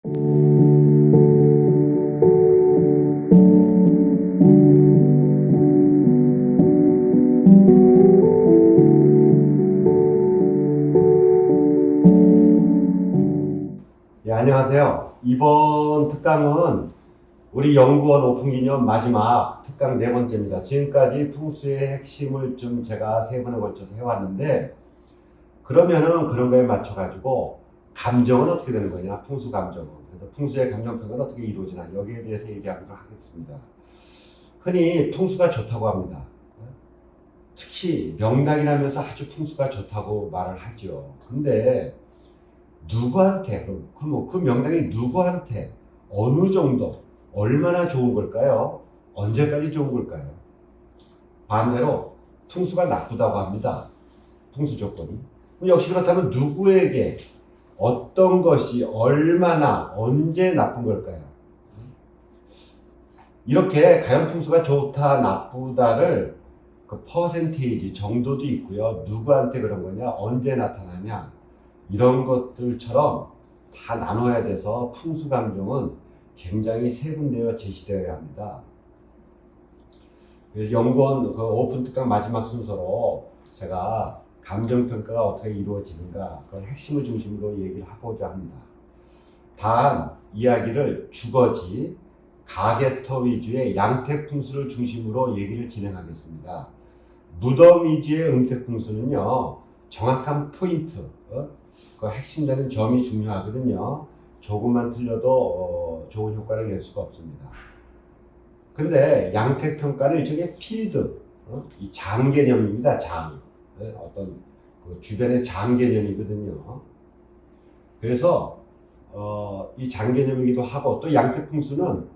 예, 안녕하세요. 이번 특강은 우리 연구원 오픈기념 마지막 특강 네 번째입니다. 지금까지 풍수의 핵심을 좀 제가 세 번에 걸쳐서 해왔는데, 그러면은 그런 거에 맞춰가지고 감정은 어떻게 되는 거냐, 풍수 감정은. 그래서 풍수의 감정평가는 어떻게 이루어지나, 여기에 대해서 얘기하도록 하겠습니다. 흔히 풍수가 좋다고 합니다. 특히 명당이라면서 아주 풍수가 좋다고 말을 하죠. 근데 누구한테, 그럼 그 명당이 누구한테, 어느 정도, 얼마나 좋은 걸까요? 언제까지 좋은 걸까요? 반대로 풍수가 나쁘다고 합니다. 풍수 조건이. 역시 그렇다면 누구에게, 어떤 것이, 얼마나, 언제 나쁜 걸까요? 이렇게 과연 풍수가 좋다, 나쁘다를 그 퍼센테이지 정도도 있고요. 누구한테 그런 거냐, 언제 나타나냐, 이런 것들처럼 다 나눠야 돼서 풍수 감정은 굉장히 세분되어 제시되어야 합니다. 그래서 연구원 그 오픈 특강 마지막 순서로 제가 감정평가가 어떻게 이루어지는가, 그걸 핵심을 중심으로 얘기를 하고자 합니다. 단 이야기를 주거지, 가계터 위주의 양택풍수를 중심으로 얘기를 진행하겠습니다. 무덤 위주의 음택풍수는요, 정확한 포인트, 그 핵심되는 점이 중요하거든요. 조금만 틀려도 좋은 효과를 낼 수가 없습니다. 근데 양택평가는 일종의 필드, 이 장 개념입니다. 장. 어떤 그 주변의 장 개념이거든요. 그래서 이 장 개념이기도 하고, 또 양택풍수는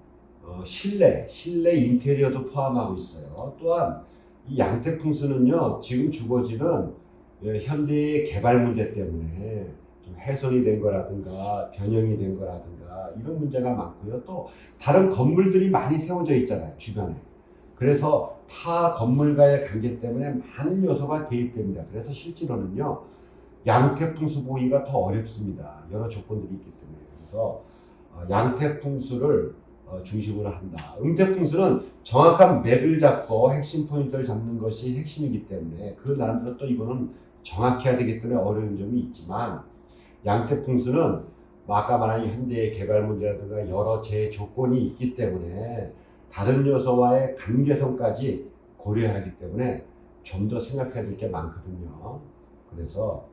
실내 인테리어도 포함하고 있어요. 또한 이 양택풍수는요, 지금 주거지는 현대의 개발 문제 때문에 좀 훼손이 된 거라든가 변형이 된 거라든가 이런 문제가 많고요. 또 다른 건물들이 많이 세워져 있잖아요, 주변에. 그래서 타 건물과의 관계 때문에 많은 요소가 개입됩니다. 그래서 실제로는요, 양택풍수 보기가 더 어렵습니다. 여러 조건들이 있기 때문에. 그래서 양택풍수를 중심으로 한다. 음택풍수는 정확한 맥을 잡고 핵심 포인트를 잡는 것이 핵심이기 때문에 그 나름대로 또 이거는 정확해야 되기 때문에 어려운 점이 있지만, 양택풍수는 아까 말한 현대의 개발 문제라든가 여러 제조건이 있기 때문에 다른 요소와의 관계성까지 고려하기 때문에 좀 더 생각해야 될 게 많거든요. 그래서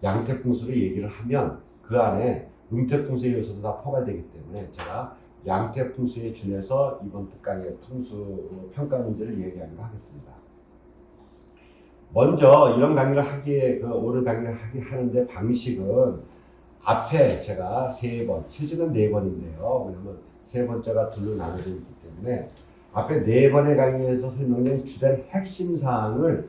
양택풍수를 얘기를 하면 그 안에 음택풍수의 요소도 다 포괄되기 때문에 제가 양택풍수에 준해서 이번 특강의 풍수 평가 문제를 얘기하기로 하겠습니다. 먼저 이런 강의를 하기에, 오늘 강의를 하는데 방식은 앞에 제가 세 번, 실제는 네 번인데요. 왜냐면 세 번째가 둘로 나눠져 있기 때문에 앞에 네 번의 강의에서 설명된 주된 핵심 사항을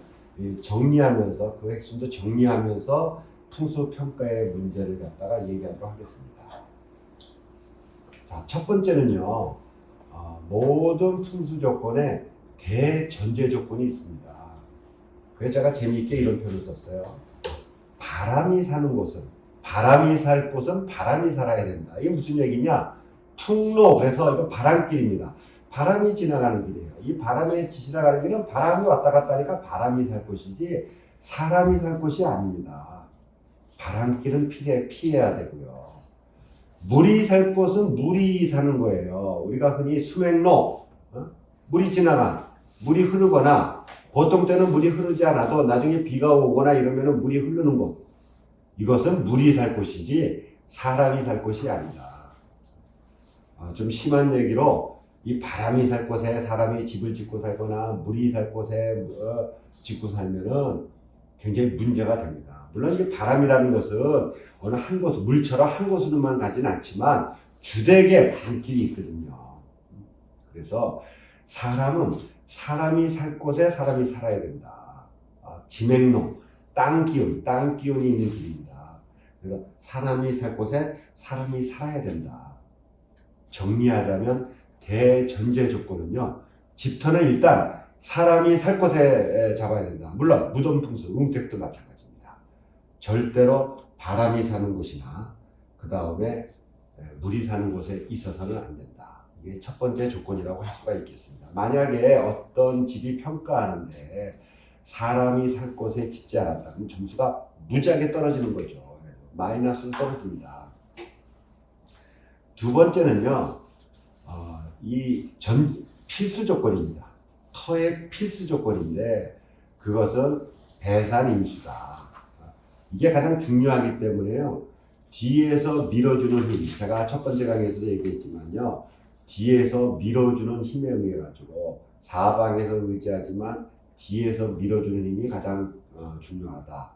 정리하면서, 그 핵심도 정리하면서 풍수 평가의 문제를 갖다가 얘기하도록 하겠습니다. 자, 첫 번째는요, 모든 풍수 조건에 대전제 조건이 있습니다. 그래서 제가 재미있게 이런 표현을 썼어요. 바람이 사는 곳은, 바람이 살 곳은 바람이 살아야 된다. 이게 무슨 얘기냐? 풍로, 그래서 이거 바람길입니다. 바람이 지나가는 길이에요. 이 바람이 지나가는 길은 바람이 왔다 갔다 하니까 바람이 살 곳이지 사람이 살 곳이 아닙니다. 바람길은 피해야 되고요. 물이 살 곳은 물이 사는 거예요. 우리가 흔히 수맥로, 물이 지나간, 물이 흐르거나, 보통 때는 물이 흐르지 않아도 나중에 비가 오거나 이러면 물이 흐르는 곳, 이것은 물이 살 곳이지 사람이 살 곳이 아니다. 좀 심한 얘기로 이 바람이 살 곳에 사람이 집을 짓고 살거나 물이 살 곳에 짓고 살면은 굉장히 문제가 됩니다. 물론 이게 바람이라는 것은 어느 한 곳, 물처럼 한 곳으로만 가진 않지만 주되게 많은 길이 있거든요. 그래서 사람은 사람이 살 곳에 사람이 살아야 된다. 지맥로, 땅 기운이 있는 길입니다. 그래서 사람이 살 곳에 사람이 살아야 된다. 정리하자면 대전제 조건은요, 집터는 일단 사람이 살 곳에 잡아야 된다. 물론 무덤풍수, 음택도 마찬가지입니다. 절대로 바람이 사는 곳이나 그 다음에 물이 사는 곳에 있어서는 안 된다. 이게 첫 번째 조건이라고 할 수가 있겠습니다. 만약에 어떤 집이 평가하는데 사람이 살 곳에 짓지 않았다면 점수가 무지하게 떨어지는 거죠. 마이너스로 떨어집니다. 두 번째는요, 필수 조건입니다. 터의 필수 조건인데 그것은 배산임수다. 이게 가장 중요하기 때문에요. 뒤에서 밀어주는 힘, 제가 첫 번째 강의에서도 얘기했지만요. 뒤에서 밀어주는 힘에 의해 가지고 사방에서 의지하지만 뒤에서 밀어주는 힘이 가장 중요하다.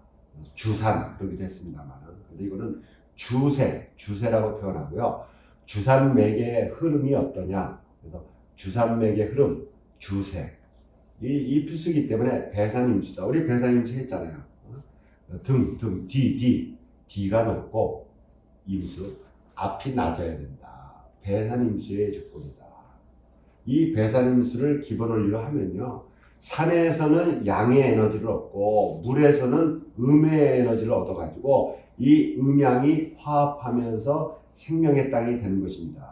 주산 그러기도 했습니다만, 근데 이거는 주세라고 표현하고요. 주산맥의 흐름이 어떠냐? 그래서 주산맥의 흐름, 주세. 이 필수이기 때문에 배산임수다. 우리 배산임수 했잖아요. D가 높고 임수 앞이 낮아야 된다. 배산임수의 조건이다. 이 배산임수를 기본 원리로 하면요. 산에서는 양의 에너지를 얻고 물에서는 음의 에너지를 얻어가지고 이 음양이 화합하면서 생명의 땅이 되는 것입니다.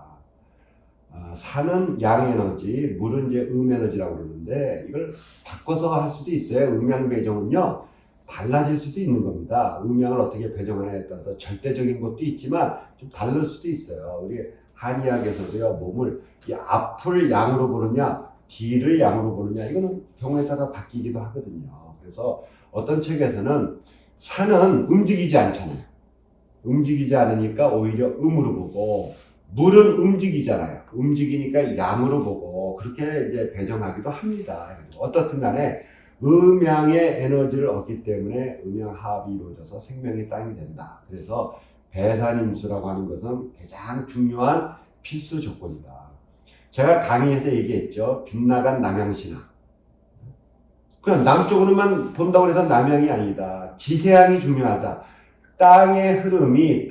산은 양 에너지, 물은 이제 음 에너지라고 그러는데 이걸 바꿔서 할 수도 있어요. 음양 배정은요 달라질 수도 있는 겁니다. 음양을 어떻게 배정하냐에 따라서 절대적인 것도 있지만 좀 다를 수도 있어요. 우리 한의학에서도요 몸을 이 앞을 양으로 보느냐, 뒤를 양으로 보느냐 이거는 경우에 따라 바뀌기도 하거든요. 그래서 어떤 책에서는 산은 움직이지 않잖아요. 움직이지 않으니까 오히려 음으로 보고 물은 움직이잖아요. 움직이니까 양으로 보고 그렇게 이제 배정하기도 합니다. 어떻든 간에 음양의 에너지를 얻기 때문에 음양화합이 이루어져서 생명의 땅이 된다. 그래서 배산임수라고 하는 것은 가장 중요한 필수 조건이다. 제가 강의에서 얘기했죠. 빗나간 남양신화. 그냥 남쪽으로만 본다고 해서 남양이 아니다. 지세양이 중요하다. 땅의 흐름이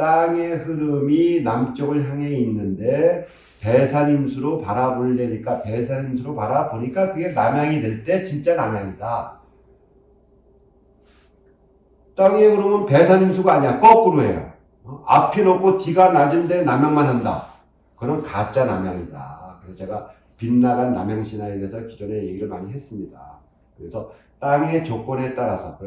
남쪽을 향해 있는데 배산임수로 바라보려니까 배산임수로 바라보니까 그게 남양이 될 때 진짜 남양이다. 땅에 그러면 배산임수가 아니야. 거꾸로 해요. 앞이 높고 뒤가 낮은데 남양만 한다. 그건 가짜 남양이다. 그래서 제가 빗나간 남양신화에 대해서 기존에 얘기를 많이 했습니다. 그래서 땅의 조건에 따라서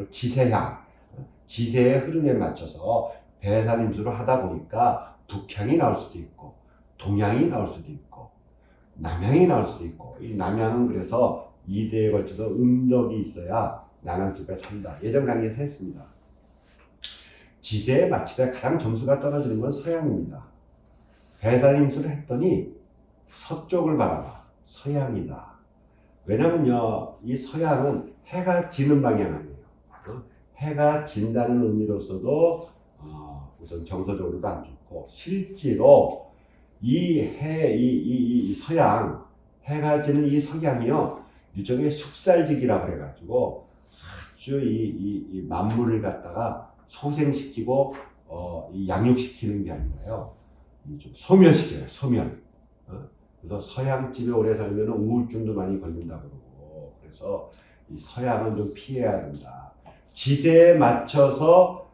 지세의 흐름에 맞춰서 배산임수를 하다 보니까 북향이 나올 수도 있고 동향이 나올 수도 있고 남향이 나올 수도 있고 이 남향은 그래서 2대에 걸쳐서 음덕이 있어야 남양집에 산다. 예전 강의에서 했습니다. 지세에 맞추다 가장 점수가 떨어지는 건 서양입니다. 배산임수를 했더니 서쪽을 바라봐. 서양이다. 왜냐면요, 이 서양은 해가 지는 방향 아니에요. 해가 진다는 의미로서도 우선 정서적으로도 안 좋고 실제로 이 서양 해가 지는 이 석양이요 일종의 숙살직이라고 그래가지고 아주 이 만물을 갖다가 소생시키고 양육시키는 게 아니라요 좀 소멸시켜요. 소멸. 그래서 서양집에 오래 살면 우울증도 많이 걸린다고 그러고 그래서 이 서양은 좀 피해야 된다. 지세에 맞춰서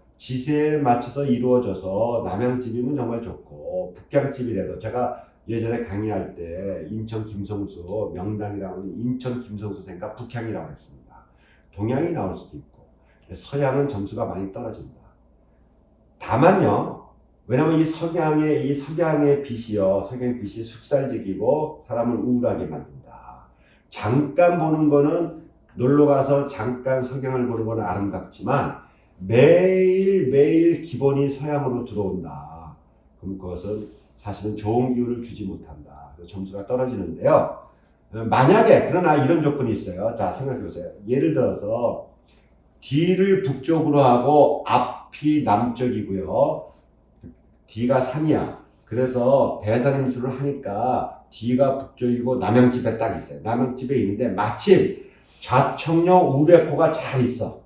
이루어져서 남양집이면 정말 좋고 북양집이라도 제가 예전에 강의할 때 인천 김성수 명당이라고 하는 인천 김성수 생가 북향이라고 했습니다. 동양이 나올 수도 있고 서양은 점수가 많이 떨어진다. 다만요. 왜냐면 이 석양의 빛이 숙살직이고 사람을 우울하게 만든다. 잠깐 보는 거는 놀러 가서 잠깐 석양을 보는 건 아름답지만 매일 기본이 서양으로 들어온다. 그럼 그것은 사실은 좋은 기운을 주지 못한다. 그래서 점수가 떨어지는데요. 만약에 그러나 이런 조건이 있어요. 자 생각해 보세요. 예를 들어서 D를 북쪽으로 하고 앞이 남쪽이고요. D가 산이야. 그래서 배산임수를 하니까 D가 북쪽이고 남양집에 딱 있어요. 남양집에 있는데 마침 좌청룡 우백호가 잘 있어.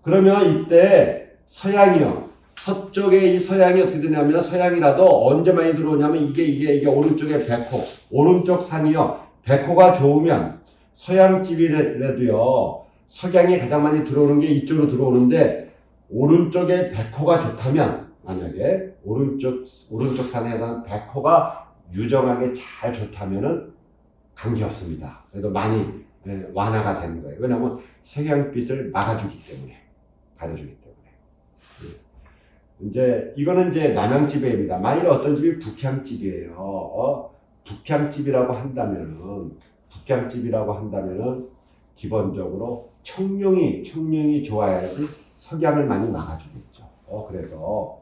그러면 이때 서양이요. 서쪽에 이 서양이 어떻게 되냐면 서양이라도 언제 많이 들어오냐면 이게 오른쪽에 백호. 오른쪽 산이요. 백호가 좋으면 서양집이라도요. 석양이 가장 많이 들어오는 게 이쪽으로 들어오는데 오른쪽에 백호가 좋다면 만약에 오른쪽 산에 해당 백호가 유정하게 잘 좋다면은 관계 없습니다. 그래도 많이 완화가 되는 거예요. 왜냐하면 석양빛을 막아주기 때문에, 가려주기 때문에. 이거는 이제 남양지배입니다. 만일 어떤 집이 북향집이에요. 북향집이라고 한다면은 기본적으로 청룡이 좋아야지 석양을 많이 막아주겠죠. 그래서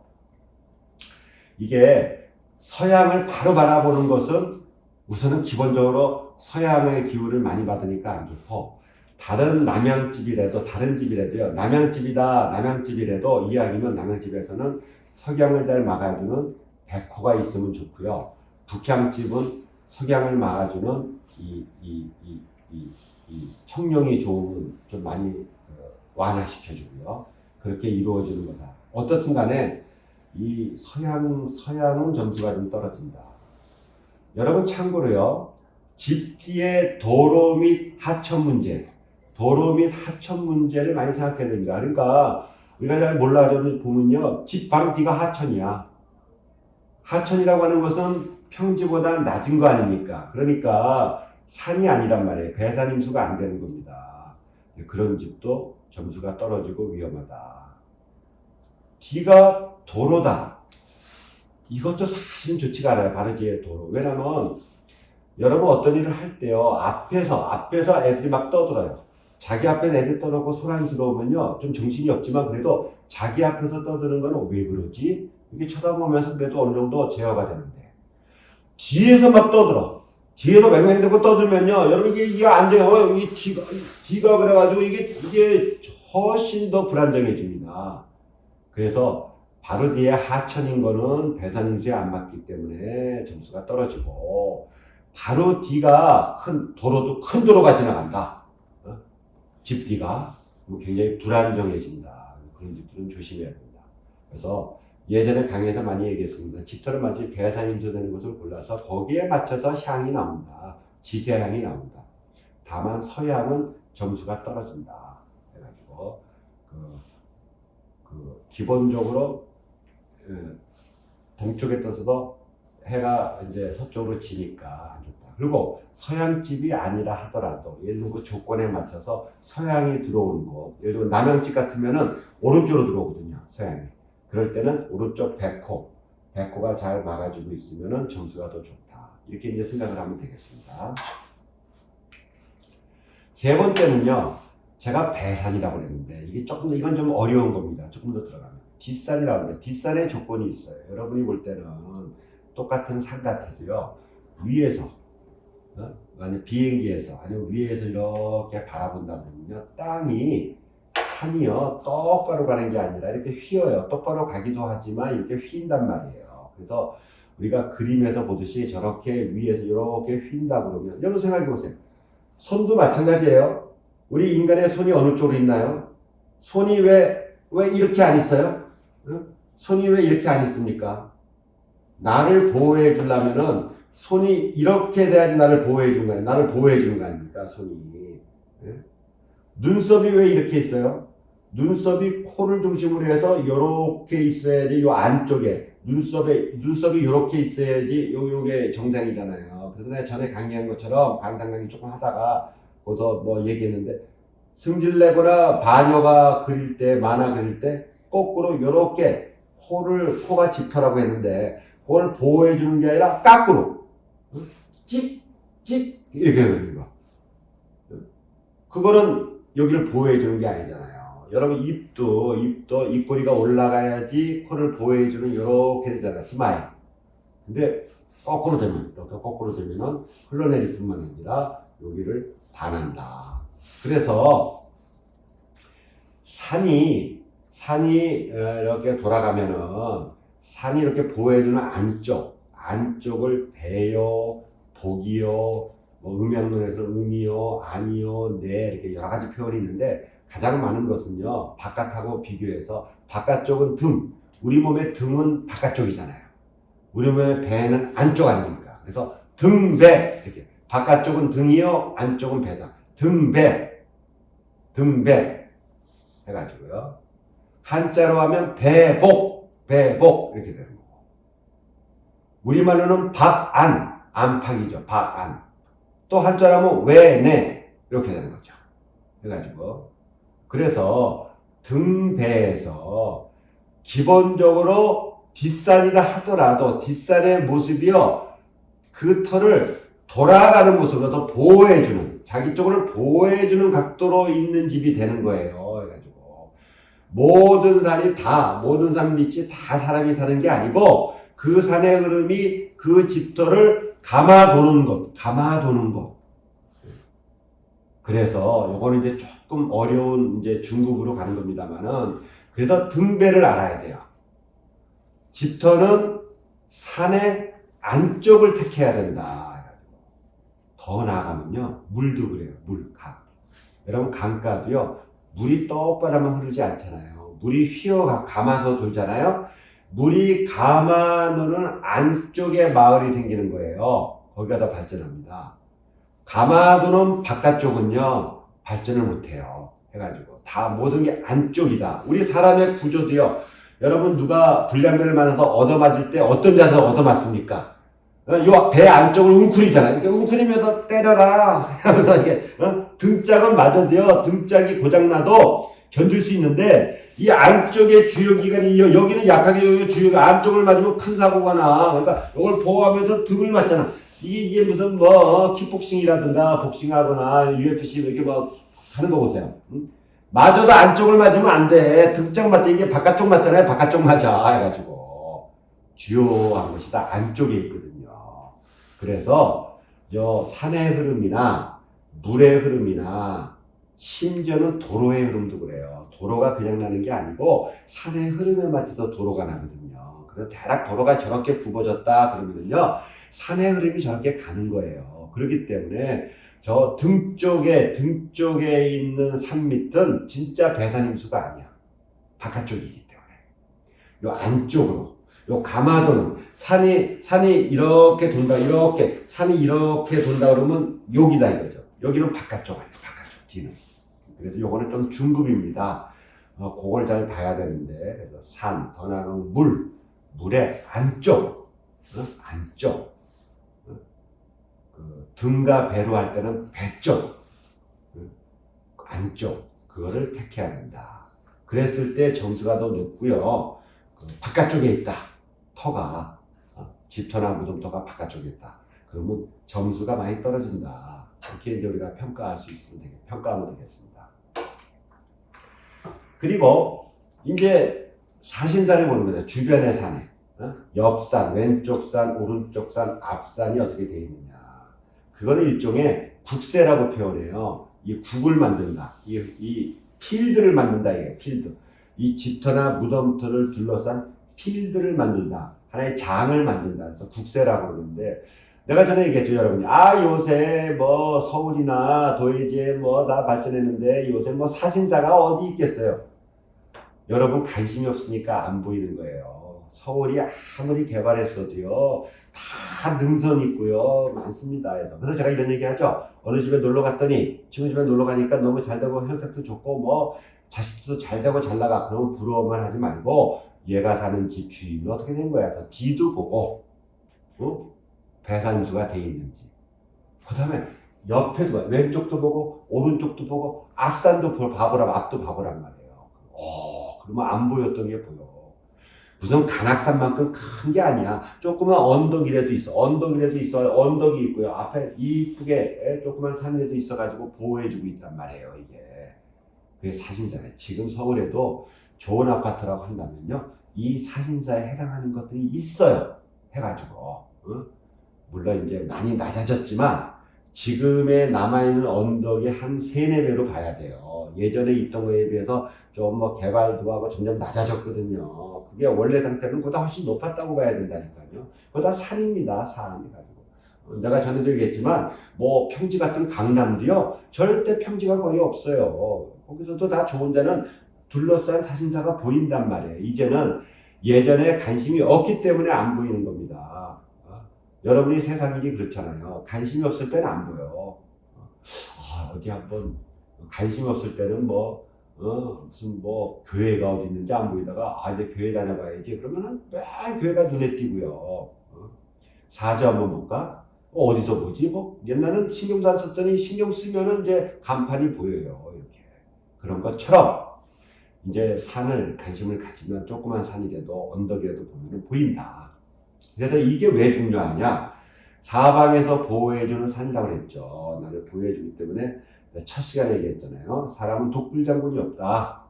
이게 서양을 바로 바라보는 것은 우선은 기본적으로 서양의 기운을 많이 받으니까 안 좋고, 다른 집이라도요, 남양집이래도 이왕이면 남양집에서는 석양을 잘 막아주는 백호가 있으면 좋고요. 북향집은 석양을 막아주는 이 청룡이 좋으면 좀 많이 완화시켜주고요. 그렇게 이루어지는 거다. 어떻든 간에 이 서양은 점수가 좀 떨어진다. 여러분 참고로요, 집지의 도로 및 하천 문제를 많이 생각해야 됩니다. 그러니까 우리가 잘 몰라서 보면요, 집 바로 뒤가 하천이야. 하천이라고 하는 것은 평지보다 낮은 거 아닙니까? 그러니까 산이 아니란 말이에요. 배산임수가 안 되는 겁니다. 그런 집도 점수가 떨어지고 위험하다. 뒤가 도로다. 이것도 사실은 좋지가 않아요. 바로 뒤에 도로. 왜냐면 여러분 어떤 일을 할 때요, 앞에서 애들이 막 떠들어요. 자기 앞에 애들 떠들고 소란스러우면요, 좀 정신이 없지만 그래도 자기 앞에서 떠드는 건 왜 그러지? 이렇게 쳐다보면서 그래도 어느 정도 제어가 되는데, 뒤에서 막 떠들어. 뒤에서 맹맹대고 떠들면요, 여러분 이게 안 돼요. 이 뒤가 그래가지고 이게 훨씬 더 불안정해집니다. 그래서 바로 뒤에 하천인 거는 배산임수에 안 맞기 때문에 점수가 떨어지고, 바로 뒤가 큰 도로가 지나간다. 집 뒤가 굉장히 불안정해진다. 그런 집들은 조심해야 된다. 그래서 예전에 강의에서 많이 얘기했습니다. 집터를 마치 배산임수 되는 것을 골라서 거기에 맞춰서 향이 나온다. 지세향이 나온다. 다만 서향은 점수가 떨어진다. 그래가지고 기본적으로 동쪽에 떠서도 해가 이제 서쪽으로 지니까 안 좋다. 그리고 서양집이 아니라 하더라도 예를 들면 그 조건에 맞춰서 서양이 들어오는 거, 예를 들면 남양집 같으면은 오른쪽으로 들어오거든요, 서양이. 그럴 때는 오른쪽 백호가 잘 막아주고 있으면은 점수가 더 좋다. 이렇게 이제 생각을 하면 되겠습니다. 세 번째는요, 제가 배산이라고 그랬는데 이건 좀 어려운 겁니다. 조금 더 들어가면 뒷산이라고 하는데, 뒷산의 조건이 있어요. 여러분이 볼 때는 똑같은 산 같아도요, 위에서 만약 비행기에서 아니면 위에서 이렇게 바라본다 보면요, 산이요 똑바로 가는 게 아니라 이렇게 휘어요. 똑바로 가기도 하지만 이렇게 휜단 말이에요. 그래서 우리가 그림에서 보듯이 저렇게 위에서 이렇게 휜다 그러면, 여러분 생각해 보세요. 손도 마찬가지예요. 우리 인간의 손이 어느 쪽으로 있나요? 손이 왜 이렇게 안 있어요? 손이 왜 이렇게 안 있습니까? 나를 보호해 주려면은 손이 이렇게 돼야지 나를 보호해 주는 거예요. 나를 보호해 주는 거 아닙니까, 손이. 눈썹이 왜 이렇게 있어요? 눈썹이 코를 중심으로 해서 이렇게 있어야지, 요 안쪽에 눈썹이 이렇게 있어야지 요게 정상이잖아요. 그래서 내가 전에 강의한 것처럼 강의 조금 하다가 거기서 뭐 얘기했는데, 승질내거나 바녀가 그릴 때, 만화 그릴 때 거꾸로 이렇게 코가 집터라고 했는데, 그걸 보호해 주는 게 아니라 거꾸로 찍 이렇게 그리는 거. 그거는 여기를 보호해 주는 게 아니잖아요. 여러분 입도 입꼬리가 올라가야지 코를 보호해 주는 이렇게 되잖아요. 스마일. 근데 이렇게 거꾸로 되면은 흘러내릴 뿐만 아니라 여기를 반한다. 그래서 산이 이렇게 돌아가면은, 산이 이렇게 보호해주는 안쪽을 배요, 복이요, 뭐 음양론에서는 음이요, 안이요, 네, 이렇게 여러 가지 표현이 있는데, 가장 많은 것은요, 바깥하고 비교해서, 바깥쪽은 등, 우리 몸의 등은 바깥쪽이잖아요. 우리 몸의 배는 안쪽 아닙니까? 그래서 등배, 이렇게. 바깥쪽은 등이요, 안쪽은 배다. 등배 해가지고요. 한자로 하면 배복, 배복 이렇게 되는 거고. 우리말로는 박안, 안팎이죠. 박안. 또 한자라면 외내 이렇게 되는 거죠. 해가지고 그래서 등배에서 기본적으로 뒷살이라 하더라도 뒷살의 모습이요 그 털을 돌아가는 모습으로 더 보호해주는 자기 쪽을 보호해주는 각도로 있는 집이 되는 거예요. 해가지고 모든 산 밑이 다 사람이 사는 게 아니고 그 산의 흐름이 그 집터를 감아도는 것. 그래서 요거는 이제 조금 어려운 이제 중급으로 가는 겁니다만은 그래서 등배를 알아야 돼요. 집터는 산의 안쪽을 택해야 된다. 더 나아가면요 물도 그래요. 강. 여러분 강가도요 물이 똑바로만 흐르지 않잖아요. 물이 감아서 돌잖아요. 물이 감아놓는 안쪽에 마을이 생기는 거예요. 거기가 더 발전합니다. 감아도는 바깥쪽은요 발전을 못해요. 해가지고 다 모든 게 안쪽이다. 우리 사람의 구조도요. 여러분 누가 불량배를 만나서 얻어맞을 때 어떤 자세로 얻어맞습니까? 요 배 안쪽을 웅크리잖아요. 이렇게 웅크리면서 때려라 하면서 이게 등짝은 맞아도요. 등짝이 고장나도 견딜 수 있는데 이 안쪽에 주요기관이 여기는 약하게 주요 안쪽을 맞으면 큰 사고가 나. 그러니까 이걸 보호하면서 등을 맞잖아. 이게 무슨 킥복싱이라든가 복싱하거나 UFC 이렇게 하는 거 보세요. 응? 맞아도 안쪽을 맞으면 안 돼. 등짝 맞자. 이게 바깥쪽 맞잖아요. 바깥쪽 맞아. 해가지고 주요한 것이다. 안쪽에 있거든요. 그래서 산의 흐름이나 물의 흐름이나 심지어는 도로의 흐름도 그래요. 도로가 그냥 나는 게 아니고 산의 흐름에 맞춰서 도로가 나거든요. 그래서 대략 도로가 저렇게 굽어졌다 그러면요 산의 흐름이 저렇게 가는 거예요. 그렇기 때문에 저 등 쪽에 있는 산 밑은 진짜 배산 임수가 아니야. 바깥쪽이기 때문에. 요 안쪽으로, 요 가마도는 산이 이렇게 돈다, 산이 이렇게 돈다 그러면 여기다 이거죠. 여기는 바깥쪽 아니에요. 바깥쪽, 뒤는. 그래서 요거는 좀 중급입니다. 그걸 잘 봐야 되는데, 그래서 더 나아가면 물의 안쪽, 안쪽. 등과 배로 할 때는 배 쪽, 안쪽, 그거를 택해야 된다. 그랬을 때 점수가 더 높고요. 바깥쪽에 있다. 터가, 집터나 무덤터가 바깥쪽에 있다. 그러면 점수가 많이 떨어진다. 이렇게 이제 우리가 평가하면 되겠습니다. 그리고 이제 사신산을 보는 거죠. 주변의 산에. 옆산, 왼쪽 산, 오른쪽 산, 앞산이 어떻게 되어 있느냐. 그거는 일종의 국세라고 표현해요. 이 국을 만든다. 이 필드를 만든다. 이게 필드. 이 집터나 무덤터를 둘러싼 필드를 만든다. 하나의 장을 만든다. 그래서 국세라고 그러는데 내가 전에 얘기했죠, 여러분이. 요새 서울이나 도예지에 다 발전했는데 요새 사진사가 어디 있겠어요? 여러분 관심이 없으니까 안 보이는 거예요. 서울이 아무리 개발했어도요, 다 능선 있고요, 많습니다. 그래서 제가 이런 얘기 하죠. 어느 집에 놀러 갔더니, 친구 집에 놀러 가니까 너무 잘 되고, 혈색도 좋고, 자식도 잘 되고 잘 나가. 그러면 부러워만 하지 말고, 얘가 사는 집 주인은 어떻게 된 거야. 뒤도 보고, 배산수가 돼 있는지. 그 다음에 옆에도 봐. 왼쪽도 보고, 오른쪽도 보고, 앞산도 앞도 봐보란 말이에요. 그러면 안 보였던 게 보여. 무슨 간악산만큼 큰 게 아니야. 조그만 언덕이라도 있어. 언덕이 있고요. 앞에 이쁘게 조그만 산이라도 있어가지고 보호해주고 있단 말이에요. 이게. 그게 사신사예요. 지금 서울에도 좋은 아파트라고 한다면요. 이 사신사에 해당하는 것들이 있어요. 해가지고. 물론 이제 많이 낮아졌지만 지금의 남아있는 언덕이 한 3-4배로 봐야 돼요. 예전에 있던 거에 비해서 좀 개발도 하고 점점 낮아졌거든요. 그게 원래 상태는 보다 훨씬 높았다고 봐야 된다니까요. 그거 다 산입니다. 산. 내가 전에도 얘기했지만 평지 같은 강남도요. 절대 평지가 거의 없어요. 거기서도 다 좋은 데는 둘러싼 사신사가 보인단 말이에요. 이제는 예전에 관심이 없기 때문에 안 보이는 겁니다. 여러분이 세상 일이 그렇잖아요. 관심이 없을 때는 안 보여. 어디 한번 관심이 없을 때는 무슨 뭐 교회가 어디 있는지 안 보이다가 이제 교회 다녀봐야지 그러면은 맨 교회가 눈에 띄고요. 사주 한번 볼까? 어디서 보지? 뭐 옛날에는 신경도 안 썼더니 신경 쓰면은 이제 간판이 보여요. 이렇게 그런 것처럼 이제 산을 관심을 가지면 조그만 산이라도 언덕이라도 보면 보인다. 그래서 이게 왜 중요하냐? 사방에서 보호해주는 산이라고 그랬죠. 나를 보호해주기 때문에 첫 시간에 얘기했잖아요. 사람은 독불장군이 없다.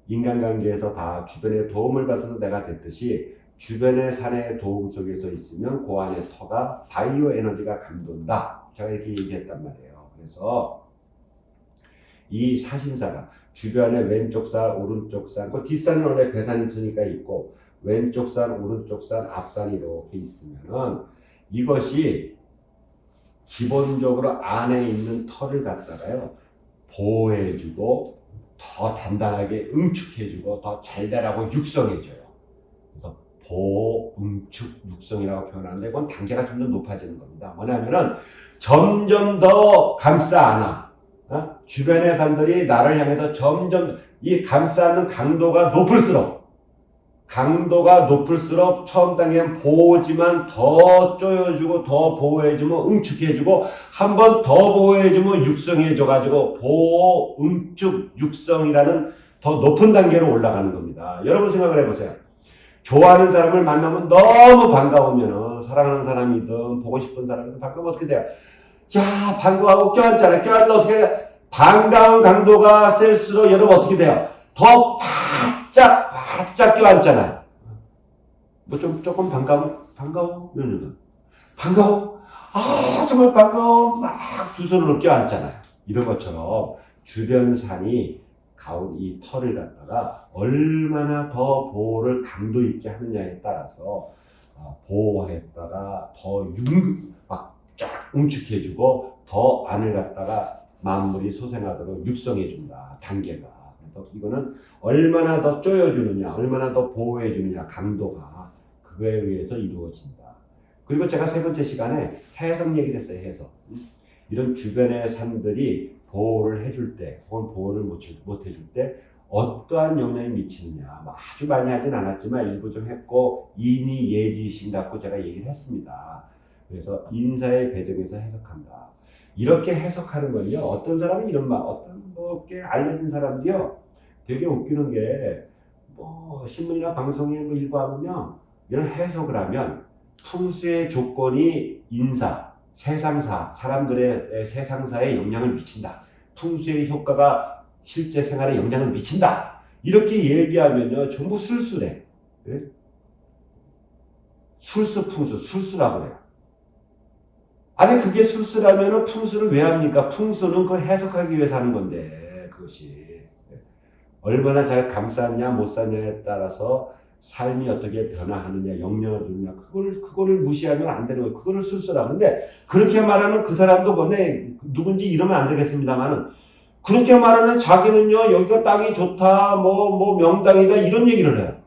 인간관계에서 다 주변에 도움을 받아서 내가 됐듯이 주변의 산의 도움 속에서 있으면 그 안의 터가 바이오 에너지가 감돈다. 제가 이렇게 얘기했단 말이에요. 그래서 이 사신사가 주변에 왼쪽 산, 오른쪽 산, 그 뒷산은 원래 괴산이 있으니까 있고 왼쪽 산, 오른쪽 산, 앞산이 이렇게 있으면은 이것이 기본적으로 안에 있는 털을 갖다가요 보호해주고 더 단단하게 응축해주고 더 잘 자라고 육성해줘요. 그래서 보호, 응축, 육성이라고 표현하는데 그건 단계가 좀 더 높아지는 겁니다. 뭐냐면은 점점 더 감싸 안아. 주변의 산들이 나를 향해서 점점 이 감싸는 강도가 높을수록 처음 단계는 보호지만 더 쪼여주고 더 보호해주면 응축해주고 한 번 더 보호해주면 육성해줘가지고 보호, 응축, 육성이라는 더 높은 단계로 올라가는 겁니다. 여러분 생각을 해보세요. 좋아하는 사람을 만나면 너무 반가우면은 사랑하는 사람이든 보고 싶은 사람이든 반가우면 어떻게 돼요? 야 반가워하고 껴안잖아요. 껴안는데 어떻게 돼요? 반가운 강도가 셀수록 여러분 어떻게 돼요? 더 바짝 껴안잖아요. 뭐 조금 반가워? 반가워? 정말 반가워. 막 두 손으로 껴안잖아요. 이런 것처럼 주변 산이 가운 이 털을 갖다가 얼마나 더 보호를 강도 있게 하느냐에 따라서 보호했다가 더 쫙 응축해주고 더 안을 갖다가 만물이 소생하도록 육성해준다. 단계가. 그래서 이거는 얼마나 더 쪼여주느냐, 얼마나 더 보호해주느냐, 강도가 그거에 의해서 이루어진다. 그리고 제가 세 번째 시간에 해석 얘기를 했어요. 해석. 이런 주변의 산들이 보호를 해줄 때, 혹은 보호를 못 해줄 때 어떠한 영향이 미치느냐. 아주 많이 하진 않았지만 일부 좀 했고 인이 예지신 갖고 제가 얘기를 했습니다. 그래서 인사의 배정에서 해석한다. 이렇게 해석하는 건요. 어떤 사람이 이런 말, 어떤 게 알려진 사람들이요. 되게 웃기는 게 신문이나 방송에 일부 하면요. 이런 해석을 하면 풍수의 조건이 인사, 세상사, 사람들의 세상사에 영향을 미친다. 풍수의 효과가 실제 생활에 영향을 미친다. 이렇게 얘기하면요. 전부 술수래. 네? 술수풍수, 술수라고 그래요. 아니 그게 술수라면은 풍수를 왜 합니까? 풍수는 그걸 해석하기 위해서 하는 건데 그것이 얼마나 잘 감쌌냐 못 쌌냐에 따라서 삶이 어떻게 변화하느냐 영향을 주느냐 그거를 무시하면 안 되는 거예요. 그거를 술수라. 근데 그렇게 말하는 그 사람도 근데 누군지 이러면 안 되겠습니다만은 그렇게 말하는 자기는요 여기가 땅이 좋다 뭐 명당이다 이런 얘기를 해요.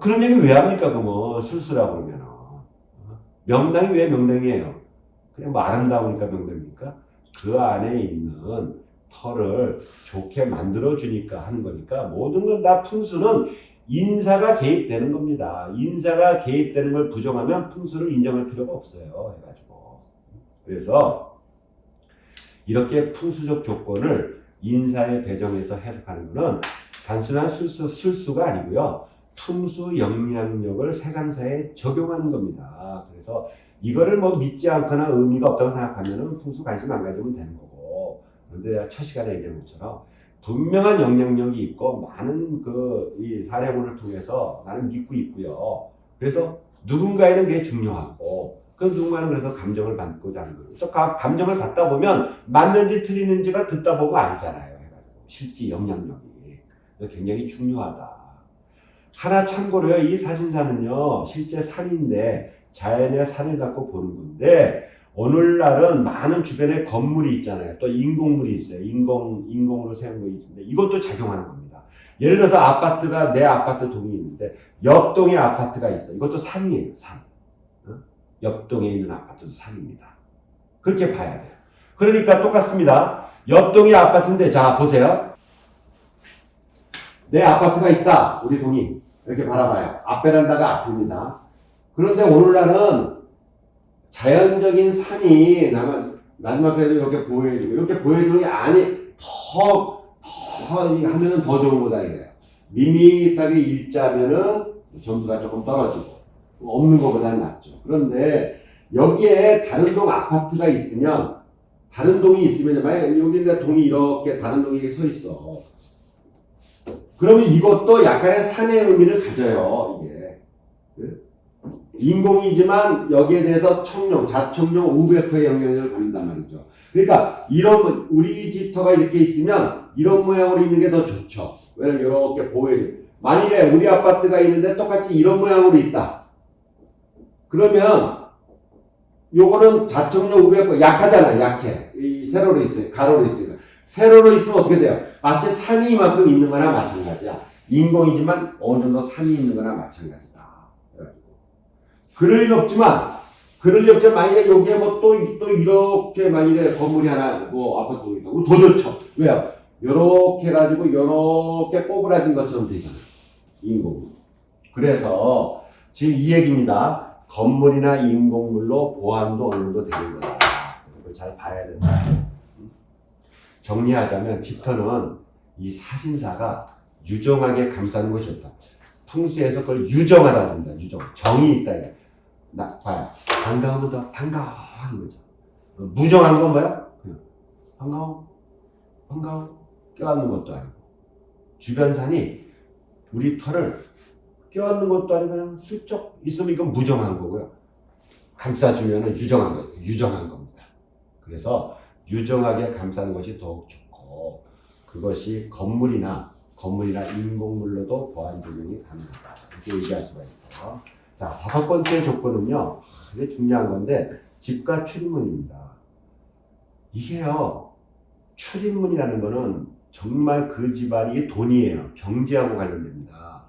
그런 얘기 왜 합니까? 그러면 술수라고 그러면 명당이 왜 명당이에요? 그냥 뭐 아름다우니까 명당입니까? 그 안에 있는 털을 좋게 만들어주니까 하는 거니까 모든 건 다 풍수는 인사가 개입되는 겁니다. 인사가 개입되는 걸 부정하면 풍수를 인정할 필요가 없어요. 해가지고. 그래서 이렇게 풍수적 조건을 인사에 배정해서 해석하는 것은 단순한 술수가 아니고요. 풍수 영향력을 세상사에 적용하는 겁니다. 그래서 이거를 뭐 믿지 않거나 의미가 없다고 생각하면 풍수 관심 안 가지면 되는 거고. 그런데 첫 시간에 얘기한 것처럼 분명한 영향력이 있고 많은 이 사례문을 통해서 나는 믿고 있고요. 그래서 누군가에는 그게 중요하고 그 누군가는 그래서 감정을 받고자 하는 거예요. 또 감정을 받다 보면 맞는지 틀리는지가 듣다 보면 알잖아요. 해가지고 실제 영향력이 굉장히 중요하다. 하나 참고로요. 이 사신사는요. 실제 산인데 자연의 산을 갖고 보는 건데 오늘날은 많은 주변에 건물이 있잖아요. 또 인공물이 있어요. 인공으로 세운 거 있는데 이것도 작용하는 겁니다. 예를 들어서 아파트가 내 아파트 동이 있는데 옆동에 아파트가 있어. 이것도 산이에요. 산. 옆동에 있는 아파트도 산입니다. 그렇게 봐야 돼요. 그러니까 똑같습니다. 옆동이 아파트인데 자 보세요. 내 아파트가 있다. 우리 동이. 이렇게 바라봐요. 앞베란다가 앞입니다. 그런데 오늘날은 자연적인 산이 나중에도 이렇게 보여주고, 이렇게 보여주는 게 아니, 하면은 더 좋은 거다, 이래요. 밋밋하게 일자면은 점수가 조금 떨어지고, 없는 것보다는 낫죠. 그런데 여기에 다른 동 아파트가 있으면, 다른 동이 있으면, 만약에 여기 내 동이 이렇게 다른 동이 서 있어. 그러면 이것도 약간의 산의 의미를 가져요, 이게. 인공이지만 여기에 대해서 자청룡, 우베크의 영향력을 받는단 말이죠. 그러니까 이런 우리 집터가 이렇게 있으면 이런 모양으로 있는 게 더 좋죠. 왜냐면 이렇게 보여요. 만일에 우리 아파트가 있는데 똑같이 이런 모양으로 있다. 그러면 요거는 자청룡, 우베크 약하잖아, 약해. 이 세로로 있어요, 가로로 있어요. 세로로 있으면 어떻게 돼요? 마치 산이 이만큼 있는 거나 마찬가지야. 인공이지만 어느 정도 산이 있는 거나 마찬가지다. 그럴 리 없지만 만약에 여기에 뭐 또 이렇게 만약에 건물이 하나, 뭐 아파트가 있다고 더 좋죠. 왜요? 요렇게 해가지고 요렇게 꼬부라진 것처럼 되잖아. 인공. 그래서 지금 이 얘기입니다. 건물이나 인공물로 보완도 어느 정도 되는 거다. 이걸 잘 봐야 된다. 정리하자면 집터는 이 사신사가 유정하게 감싸는 것이 좋다. 풍수에서 그걸 유정하라고 합니다. 유정. 정이 있다. 봐요. 반가우면 더 반가워하는 거죠. 무정한 건 뭐야? 그냥 반가워. 껴안는 것도 아니고. 주변 산이 우리 털을 껴안는 것도 아니고 그냥 슬쩍 있으면 이건 무정한 거고요. 감싸주면 유정한 거예요. 유정한 겁니다. 그래서 유정하게 감싸는 것이 더욱 좋고, 그것이 건물이나 인공물로도 보완 적용이 가능하다. 이렇게 얘기할 수가 있어요. 자, 5번째 조건은요, 이게 중요한 건데, 집과 출입문입니다. 이게요, 출입문이라는 거는 정말 그 집안이 돈이에요. 경제하고 관련됩니다.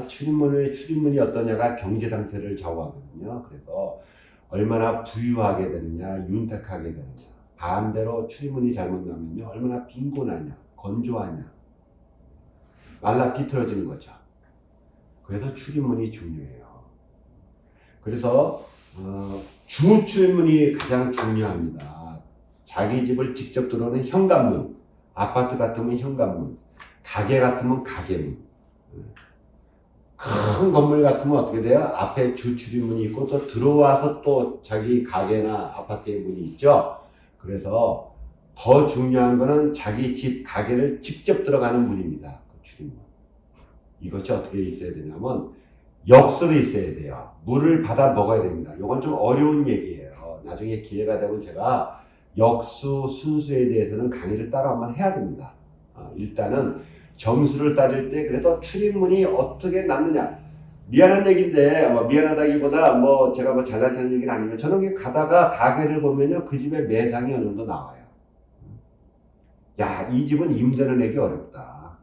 출입문이 어떠냐가 경제 상태를 좌우하거든요. 그래서 얼마나 부유하게 되느냐, 윤택하게 되느냐. 반대로 출입문이 잘못 나면요, 얼마나 빈곤하냐, 건조하냐, 말라 비틀어지는 거죠. 그래서 출입문이 중요해요. 그래서 주 출입문이 가장 중요합니다. 자기 집을 직접 들어오는 현관문, 아파트 같으면 현관문, 가게 같으면 가게문. 큰 건물 같으면 어떻게 돼요? 앞에 주 출입문이 있고 또 들어와서 또 자기 가게나 아파트의 문이 있죠. 그래서 더 중요한 거는 자기 집 가게를 직접 들어가는 문입니다. 그 출입문. 이것이 어떻게 있어야 되냐면 역수로 있어야 돼요. 물을 받아 먹어야 됩니다. 이건 좀 어려운 얘기예요. 나중에 기회가 되면 제가 역수, 순수에 대해서는 강의를 따로 한번 해야 됩니다. 일단은 점수를 따질 때 그래서 출입문이 어떻게 났느냐. 미안한 얘기인데, 미안하다기보다 제가 잘나타는 얘기는 아니면 저는 가다가 가게를 보면요, 그 집의 매상이 어느 정도 나와요. 야, 이 집은 임대를 내기 어렵다.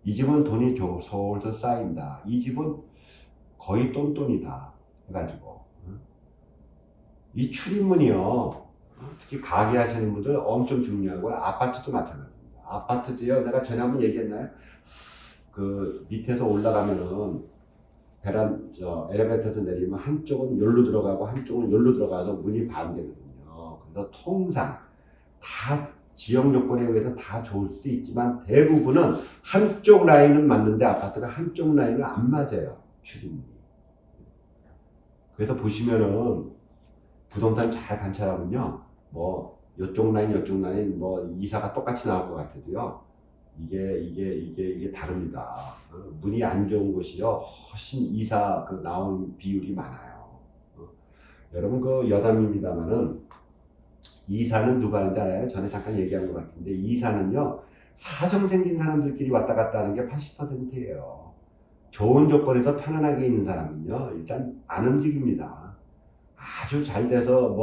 이 집은 돈이 솔솔 쌓인다. 이 집은 거의 똔똔이다. 해가지고. 이 출입문이요, 특히 가게 하시는 분들 엄청 중요하고요. 아파트도 마찬가지입니다. 아파트도요, 내가 전에 한번 얘기했나요? 그 밑에서 올라가면은 엘리베이터에서 내리면 한쪽은 여기로 들어가고 한쪽은 여기로 들어가서 문이 반대거든요. 그래서 통상 다 지역 요건에 의해서 다 좋을 수도 있지만 대부분은 한쪽 라인은 맞는데 아파트가 한쪽 라인을 안 맞아요. 출입문이. 그래서 보시면은 부동산 잘 관찰하면요, 이쪽 라인 이사가 똑같이 나올 것 같아도요, 이게 다릅니다. 문이 안 좋은 곳이요, 훨씬 이사 나온 비율이 많아요. 여러분 여담입니다만은 이사는 누가 하는지 알아요? 전에 잠깐 얘기한 것 같은데 이사는요, 사정 생긴 사람들끼리 왔다 갔다 하는 게 80%예요. 좋은 조건에서 편안하게 있는 사람은요, 일단 안 움직입니다. 아주 잘 돼서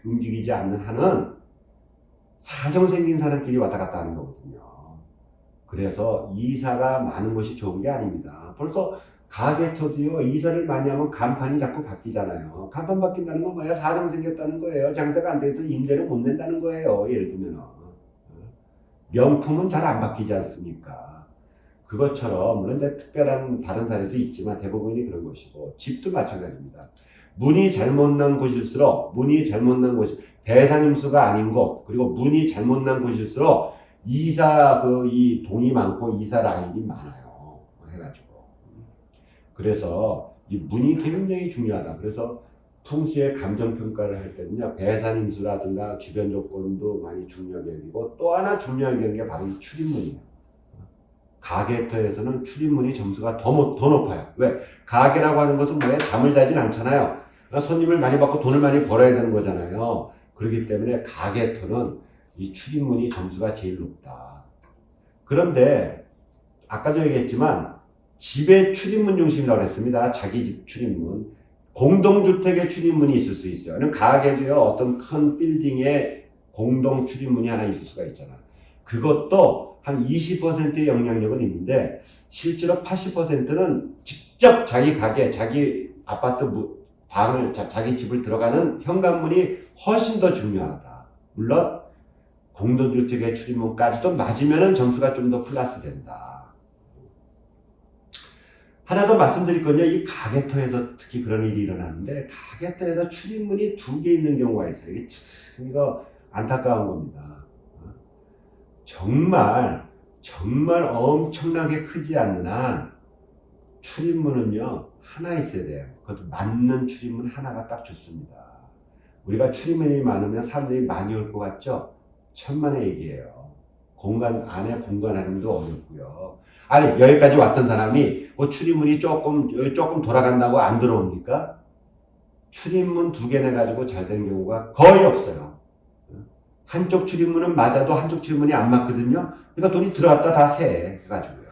움직이지 않는 한은 사정 생긴 사람끼리 왔다 갔다 하는 거거든요. 그래서 이사가 많은 곳이 좋은 게 아닙니다. 벌써 가게터도요, 이사를 많이 하면 간판이 자꾸 바뀌잖아요. 간판 바뀐다는 건 뭐야? 사정 생겼다는 거예요. 장사가 안 돼서 임대를 못 낸다는 거예요. 예를 들면 명품은 잘 안 바뀌지 않습니까? 그것처럼 물론 이제 특별한 다른 사례도 있지만 대부분이 그런 것이고 집도 마찬가지입니다. 문이 잘못 난 곳일수록 문이 잘못 난 곳 대상임수가 아닌 곳 그리고 문이 잘못 난 곳일수록 이사 이 동이 많고 이사 라인이 많아요. 해가지고 그래서 이 문이 굉장히 중요하다. 그래서 풍수의 감정 평가를 할 때는요 배산임수라든가 주변 조건도 많이 중요하게 여기고 또 하나 중요하게 여기는 게 바로 이 출입문이에요. 가계터에서는 출입문이 점수가 더 높아요. 왜? 가계라고 하는 것은 뭐예요? 잠을 자진 않잖아요. 손님을 많이 받고 돈을 많이 벌어야 되는 거잖아요. 그렇기 때문에 가계터는 이 출입문이 점수가 제일 높다. 그런데 아까도 얘기했지만 집의 출입문 중심이라고 했습니다. 자기 집 출입문. 공동주택의 출입문이 있을 수 있어요. 가게도요 어떤 큰 빌딩에 공동 출입문이 하나 있을 수가 있잖아. 그것도 한 20%의 영향력은 있는데 실제로 80%는 직접 자기 가게, 자기 아파트 방을, 자기 집을 들어가는 현관문이 훨씬 더 중요하다. 물론 공동주택의 출입문까지도 맞으면 점수가 좀 더 플러스 된다. 하나 더 말씀드릴 건요. 이 가게터에서 특히 그런 일이 일어나는데 가게터에서 출입문이 2개 있는 경우가 있어요. 이게 참 이거 안타까운 겁니다. 정말 엄청나게 크지 않는 한 출입문은요 하나 있어야 돼요. 그것도 맞는 출입문 하나가 딱 좋습니다. 우리가 출입문이 많으면 사람들이 많이 올 것 같죠? 천만의 얘기예요. 공간 안에 공간하는 도 어렵고요. 아니 여기까지 왔던 사람이 출입문이 조금 돌아간다고 안 들어옵니까? 출입문 2개 내가지고 잘 된 경우가 거의 없어요. 한쪽 출입문은 맞아도 한쪽 출입문이 안 맞거든요. 그러니까 돈이 들어왔다 다 새 해가지고요.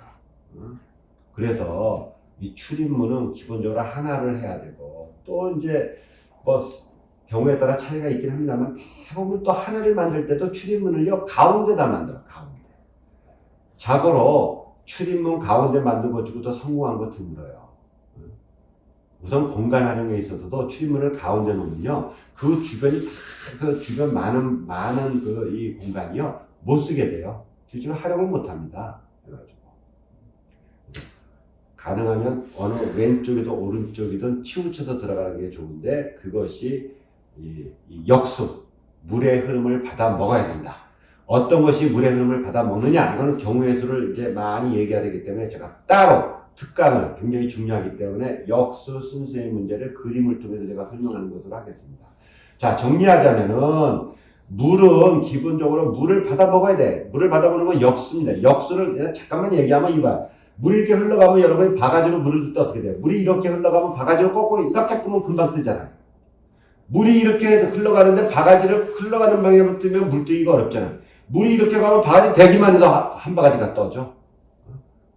그래서 이 출입문은 기본적으로 하나를 해야 되고 또 이제 뭐 경우에 따라 차이가 있긴 합니다만 대부분 또 하나를 만들 때도 출입문을요 가운데다 만들어. 가운데. 자고로 출입문 가운데 만든 것 중에도 성공한 거 드물어요. 우선 공간 활용에 있어서도 출입문을 가운데 놓으면요 그 주변이 다 그 주변 많은 이 공간이요 못 쓰게 돼요. 실제로 활용을 못 합니다. 그래가지고 가능하면 어느 왼쪽이든 오른쪽이든 치우쳐서 들어가는 게 좋은데 그것이 이 역수 물의 흐름을 받아 먹어야 된다. 어떤 것이 물의 흐름을 받아 먹느냐 이거는 경우의 수를 이제 많이 얘기해야 되기 때문에 제가 따로 특강을 굉장히 중요하기 때문에 역수 순수의 문제를 그림을 통해서 제가 설명하는 것으로 하겠습니다. 자, 정리하자면은 물은 기본적으로 물을 받아 먹어야 돼. 물을 받아 먹는 건 역수입니다. 역수를 그냥 잠깐만 얘기하면 이봐. 물이 이렇게 흘러가면 여러분이 바가지로 물을 줄 때 어떻게 돼요? 물이 이렇게 흘러가면 바가지로 거꾸로 이렇게 뜨면 금방 뜨잖아요. 물이 이렇게 흘러가는데 바가지를 흘러가는 방향으로 뜨면 물 뜨기가 어렵잖아요. 물이 이렇게 가면 바가지 대기만 해도 한 바가지가 떠죠.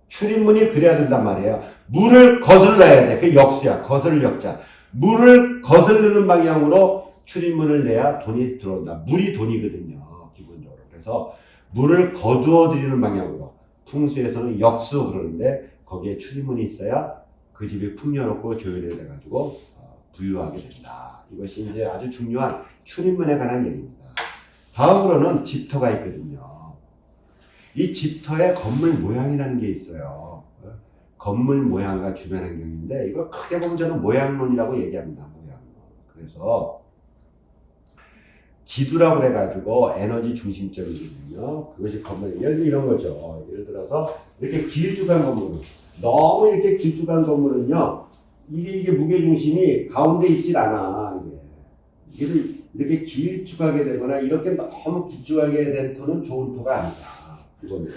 출입문이 그래야 된단 말이에요. 물을 거슬러야 돼. 그게 역수야. 거슬 역자. 물을 거슬르는 방향으로 출입문을 내야 돈이 들어온다. 물이 돈이거든요. 기본적으로. 그래서 물을 거두어 들이는 방향으로. 풍수에서는 역수 그러는데 거기에 출입문이 있어야 그 집이 풍요롭고 조율이 돼가지고 부유하게 된다. 이것이 이제 아주 중요한 출입문에 관한 얘기입니다. 다음으로는 집터가 있거든요. 이 집터에 건물 모양이라는 게 있어요. 건물 모양과 주변 환경인데 이걸 크게 보면 저는 모양론이라고 얘기합니다. 모양론. 그래서 기두라고 해가지고 에너지 중심적이거든요. 그것이 건물, 예를 들면 이런 거죠. 예를 들어서 이렇게 길쭉한 건물, 너무 이렇게 길쭉한 건물은요, 이게 무게중심이 가운데 있질 않아. 이게 이렇게 길쭉하게 되거나 이렇게 너무 길쭉하게 된 터는 좋은 터가 아니다. 기본적으로.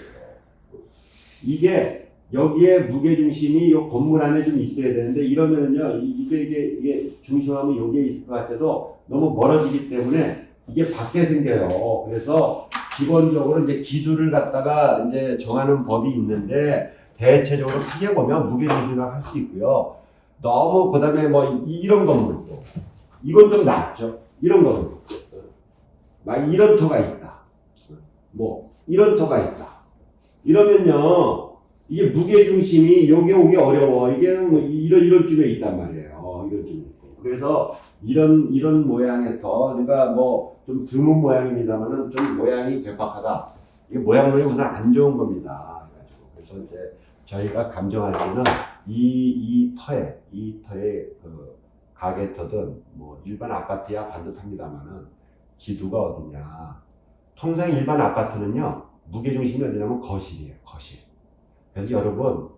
이게 여기에 무게중심이 이 건물 안에 좀 있어야 되는데 이러면은요, 이게 중심하면 여기에 있을 것 같아도 너무 멀어지기 때문에 이게 밖에 생겨요. 그래서 기본적으로 이제 기두를 갖다가 이제 정하는 법이 있는데 대체적으로 크게 보면 무게중심을 할 수 있고요. 너무 그다음에 뭐 이런 건물도 이건 좀 낫죠. 이런 건물 막 이런 터가 있다. 뭐 이런 터가 있다. 이러면요 이게 무게중심이 요게 오기 어려워. 이게 뭐 이런 쪽에 있단 말이에요. 이런 쪽에 있고. 그래서 이런 모양의 터, 그러니까 뭐 좀 드문 모양입니다만은 좀 모양이 괴팍하다. 이게 모양론이 우선 안 좋은 겁니다. 그래서 이제 저희가 감정할 때는 이 터에 그 가게터든 뭐 일반 아파트야 반듯합니다만은 기두가 어디냐. 통상 일반 아파트는요, 무게중심이 어디냐면 거실이에요, 거실. 그래서 여러분,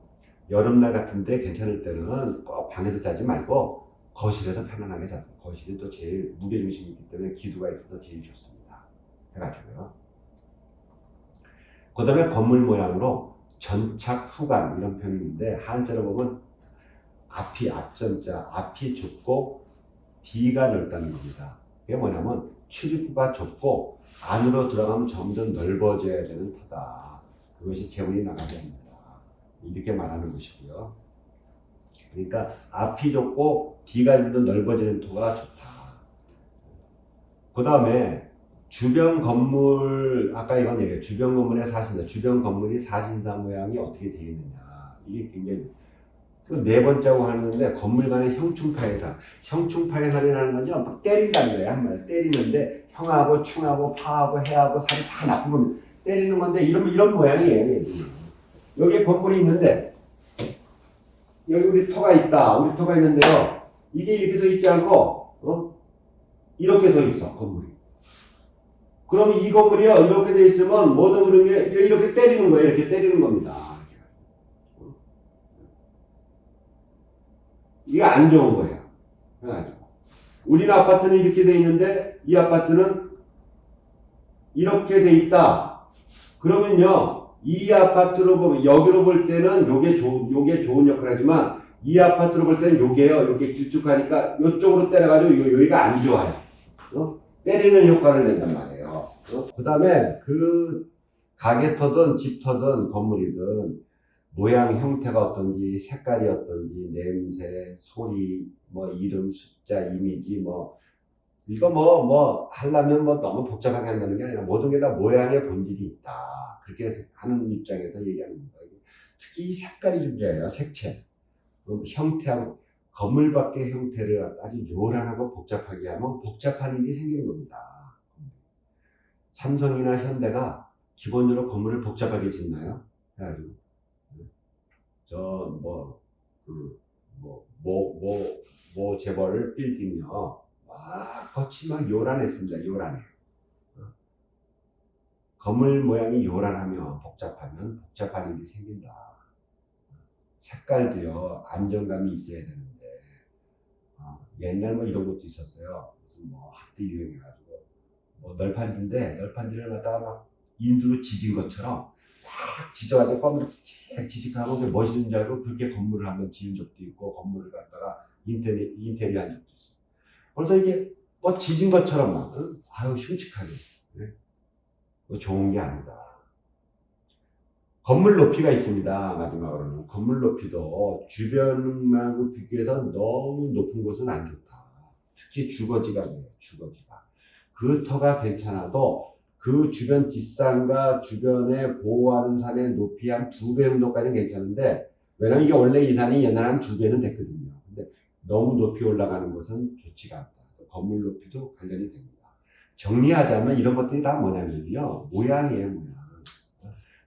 여름날 같은데 괜찮을 때는 꼭 방에서 자지 말고 거실에서 편안하게 자세요. 거실이 또 제일 무게중심이 있기 때문에 기두가 있어서 제일 좋습니다. 해가지고요. 그 다음에 건물 모양으로 전착 후간 이런 표현인데 한자로 보면 앞전자, 앞이 좁고 뒤가 넓다는 겁니다. 이게 뭐냐면 출입구가 좁고 안으로 들어가면 점점 넓어져야 되는 터다. 그것이 재운이 나가게 합니다. 이렇게 말하는 것이고요. 그러니까 앞이 좁고 뒤가 좀 더 넓어지는 터가 좋다. 그 다음에 주변 건물, 아까 이건 얘기해요. 주변 건물의 사신사, 주변 건물이 사신사 모양이 어떻게 되어 있느냐. 이게 굉장히 네 번째고 하는데 건물 간의 형충파해산. 형충파해산이라는 건요, 막 때린다는 거예요. 한마디로 때리는데 형하고 충하고 파하고 해하고 살이 다 나쁜 겁니다. 때리는 건데 이런 모양이에요. 여기 건물이 있는데 여기 우리 터가 있다. 우리 터가 있는데요. 이게 이렇게 서 있지 않고 이렇게 서 있어 건물이. 그러면 이 건물이요 이렇게 돼 있으면 모든 흐름이 이렇게 때리는 거예요. 이렇게 때리는 겁니다. 이게 안 좋은 거예요. 그래가지고 우리는 아파트는 이렇게 돼 있는데 이 아파트는 이렇게 돼 있다. 그러면요 이 아파트로 보면 여기로 볼 때는 요게 좋은 역할을 하지만 이 아파트로 볼 때는 요게 길쭉하니까 요쪽으로 때려가지고 여기가 안 좋아요. 때리는 효과를 낸단 말이에요. 그 다음에 그 가게터든 집터든 건물이든 모양 형태가 어떤지 색깔이 어떤지 냄새 소리 뭐 이름 숫자 이미지 뭐 이거 하려면 너무 복잡하게 한다는 게 아니라 모든 게 다 모양의 본질이 있다 그렇게 하는 입장에서 얘기하는 겁니다. 특히 이 색깔이 중요해요. 색채 형태하고 건물 밖의 형태를 아주 요란하고 복잡하게 하면 복잡한 일이 생기는 겁니다. 삼성이나 현대가 기본적으로 건물을 복잡하게 짓나요? 그래가지고 재벌 빌딩요. 겉이 막 요란했습니다. 요란해. 건물 모양이 요란하면 복잡하면 복잡한 일이 생긴다. 색깔도요, 안정감이 있어야 되는데, 옛날 이런 것도 있었어요. 무슨 한때 유행해가지고, 널판지를 갖다가 막 인두로 지진 것처럼 딱 지져가지고 건물을 쫙 지직하고 멋있는 줄 알고 그렇게 건물을 한번 지은 적도 있고 건물을 갖다가 인테리어 한 적도 있어요. 그래서 이게 지진 것처럼 막 흉측하게 좋은 게 아니다. 건물 높이가 있습니다. 마지막으로는 건물 높이도 주변하고 비교해서 너무 높은 곳은 안 좋다. 특히 주거지가 돼요. 주거지가 그 터가 괜찮아도 그 주변 뒷산과 주변에 보호하는 산의 높이 한 2배 정도까지는 괜찮은데 왜냐면 이게 원래 이 산이 옛날에 한 2배는 됐거든요. 근데 너무 높이 올라가는 것은 좋지가 않다. 건물 높이도 관련이 됩니다. 정리하자면 이런 것들이 다 뭐냐면요. 모양이에요.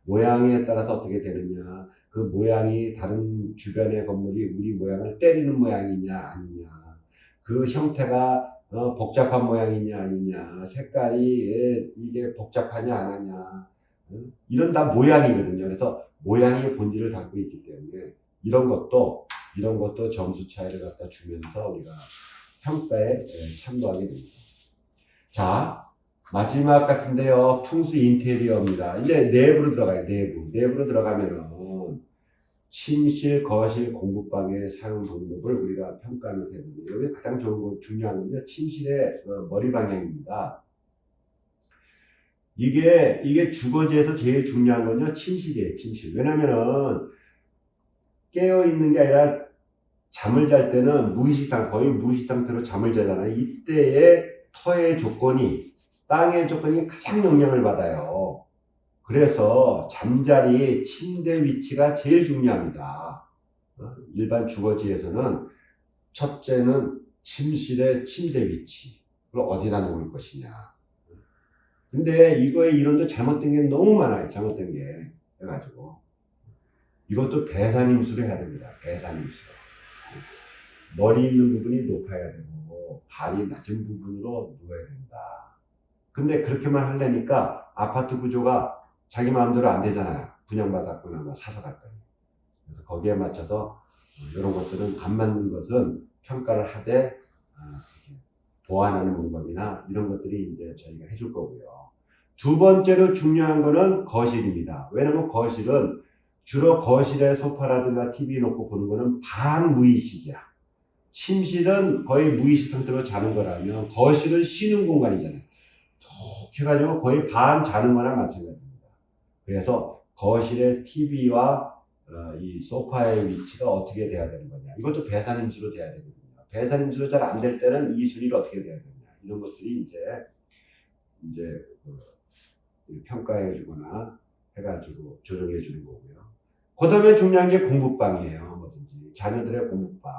모양에 따라서 어떻게 되느냐. 그 모양이 다른 주변의 건물이 우리 모양을 때리는 모양이냐 아니냐. 그 형태가 복잡한 모양이냐 아니냐, 색깔이 이게 복잡하냐 안 하냐, 이런 다 모양이거든요. 그래서 모양의 본질을 갖고 있기 때문에 이런 것도 점수 차이를 갖다 주면서 우리가 평가에 참고하게 됩니다. 자, 마지막 같은데요. 풍수 인테리어입니다. 이제 내부로 들어가요. 내부로 들어가면은 침실, 거실, 공부방의 사용 방법을 우리가 평가하면서 해야 됩니다. 여기 가장 중요한 건요. 침실의 머리 방향입니다. 이게 주거지에서 제일 중요한 건요. 침실이에요. 침실. 왜냐면은 깨어있는 게 아니라 잠을 잘 때는 거의 무의식 상태로 잠을 자잖아요. 이때의 터의 조건이, 땅의 조건이 가장 영향을 받아요. 그래서 잠자리 침대 위치가 제일 중요합니다. 일반 주거지에서는 첫째는 침실의 침대 위치, 그걸 어디다 놓을 것이냐. 근데 이거의 이론도 잘못된 게 너무 많아요. 잘못된 게. 그래가지고 이것도 배산임수로 해야 됩니다. 배산임수로. 머리 있는 부분이 높아야 되고 발이 낮은 부분으로 누워야 된다. 근데 그렇게만 하려니까 아파트 구조가 자기 마음대로 안 되잖아요. 분양받았거나 뭐 사서 갔거나. 그래서 거기에 맞춰서 이런 것들은 안 맞는 것은 평가를 하되 보완하는 방법이나 이런 것들이 이제 저희가 해줄 거고요. 두 번째로 중요한 거는 거실입니다. 왜냐면 거실은 주로 거실에 소파라든가 TV 놓고 보는 거는 반무의식이야. 침실은 거의 무의식 상태로 자는 거라면 거실은 쉬는 공간이잖아요. 툭 해가지고 거의 반 자는 거나 마찬가지입니다. 그래서 거실의 TV와 이 소파의 위치가 어떻게 돼야 되는 거냐. 이것도 배산임수로 돼야 되거든요. 배산임수로 잘 안 될 때는 이 순위를 어떻게 돼야 되냐. 이런 것들이 이제 평가해 주거나 해가지고 조정해 주는 거고요. 그 다음에 중요한 게 공부방이에요. 뭐든지. 자녀들의 공부방.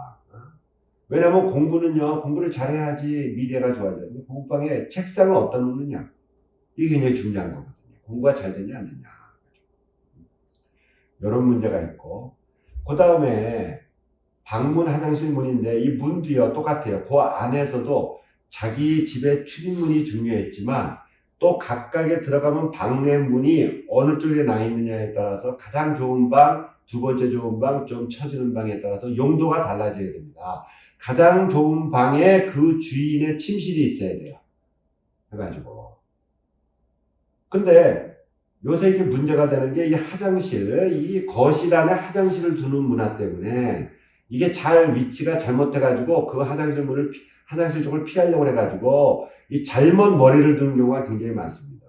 왜냐면 공부는요, 공부를 잘해야지 미래가 좋아져요. 근데 공부방에 책상을 어디다 놓느냐. 이게 굉장히 중요한 거거든요. 공부가 잘 되냐, 안 되냐. 이런 문제가 있고. 그 다음에 방문, 화장실 문인데 이 문도요, 똑같아요. 그 안에서도 자기 집의 출입문이 중요했지만 또 각각에 들어가면 방내 문이 어느 쪽에 나 있느냐에 따라서 가장 좋은 방, 두 번째 좋은 방, 좀 처지는 방에 따라서 용도가 달라져야 됩니다. 가장 좋은 방에 그 주인의 침실이 있어야 돼요. 해가지고. 근데 요새 이게 문제가 되는 게 이 화장실, 이 거실 안에 화장실을 두는 문화 때문에 이게 잘 위치가 잘못돼가지고 그 화장실 쪽을 피하려고 해가지고 이 잘못 머리를 두는 경우가 굉장히 많습니다.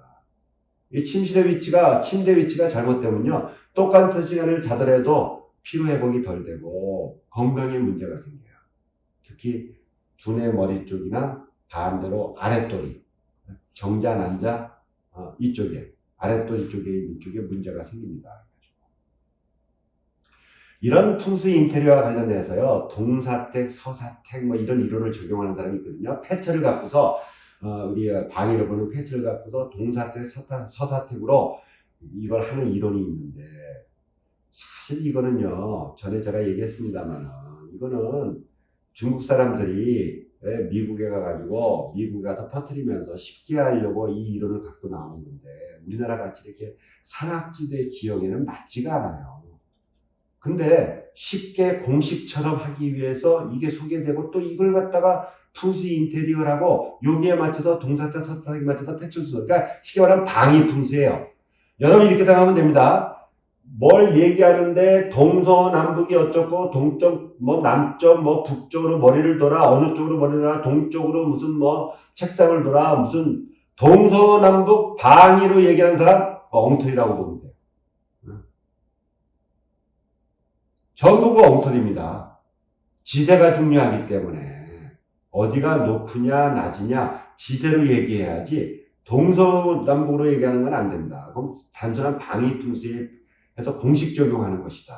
이 침대 위치가 잘못되면요. 똑같은 시간을 자더라도 피로 회복이 덜 되고 건강에 문제가 생겨요. 특히 두뇌 머리 쪽이나 반대로 아랫도리, 정자, 난자 이쪽에 아랫도리 쪽에 문제가 생깁니다. 이런 풍수 인테리어와 관련해서요, 동사택, 서사택, 뭐 이런 이론을 적용하는 사람이 있거든요. 패처를 갖고서, 우리가 방위를 보는 패처를 갖고서 동사택, 서사택으로 이걸 하는 이론이 있는데, 사실 이거는요, 전에 제가 얘기했습니다만, 이거는 중국 사람들이 미국에 가가지고, 미국에 가서 터뜨리면서 쉽게 하려고 이 이론을 갖고 나오는 건데, 우리나라 같이 이렇게 산악지대 지역에는 맞지가 않아요. 근데 쉽게 공식처럼 하기 위해서 이게 소개되고 또 이걸 갖다가 풍수 인테리어라고 여기에 맞춰서 동사택 서사택에 맞춰서 패쳐서 그러니까 쉽게 말하면 방위 풍수예요. 여러분 이렇게 생각하면 됩니다. 뭘 얘기하는데 동서남북이 어쩌고 동쪽 뭐 남쪽 뭐 북쪽으로 머리를 돌아 어느 쪽으로 머리를 돌아 동쪽으로 무슨 뭐 책상을 돌아 무슨 동서남북 방위로 얘기하는 사람 엉터리라고 보면 돼요. 전부 그 엉터리입니다. 지세가 중요하기 때문에 어디가 높으냐 낮으냐 지세로 얘기해야지 동서남북으로 얘기하는 건 안 된다. 그럼 단순한 방위 풍수에 해서 공식 적용하는 것이다.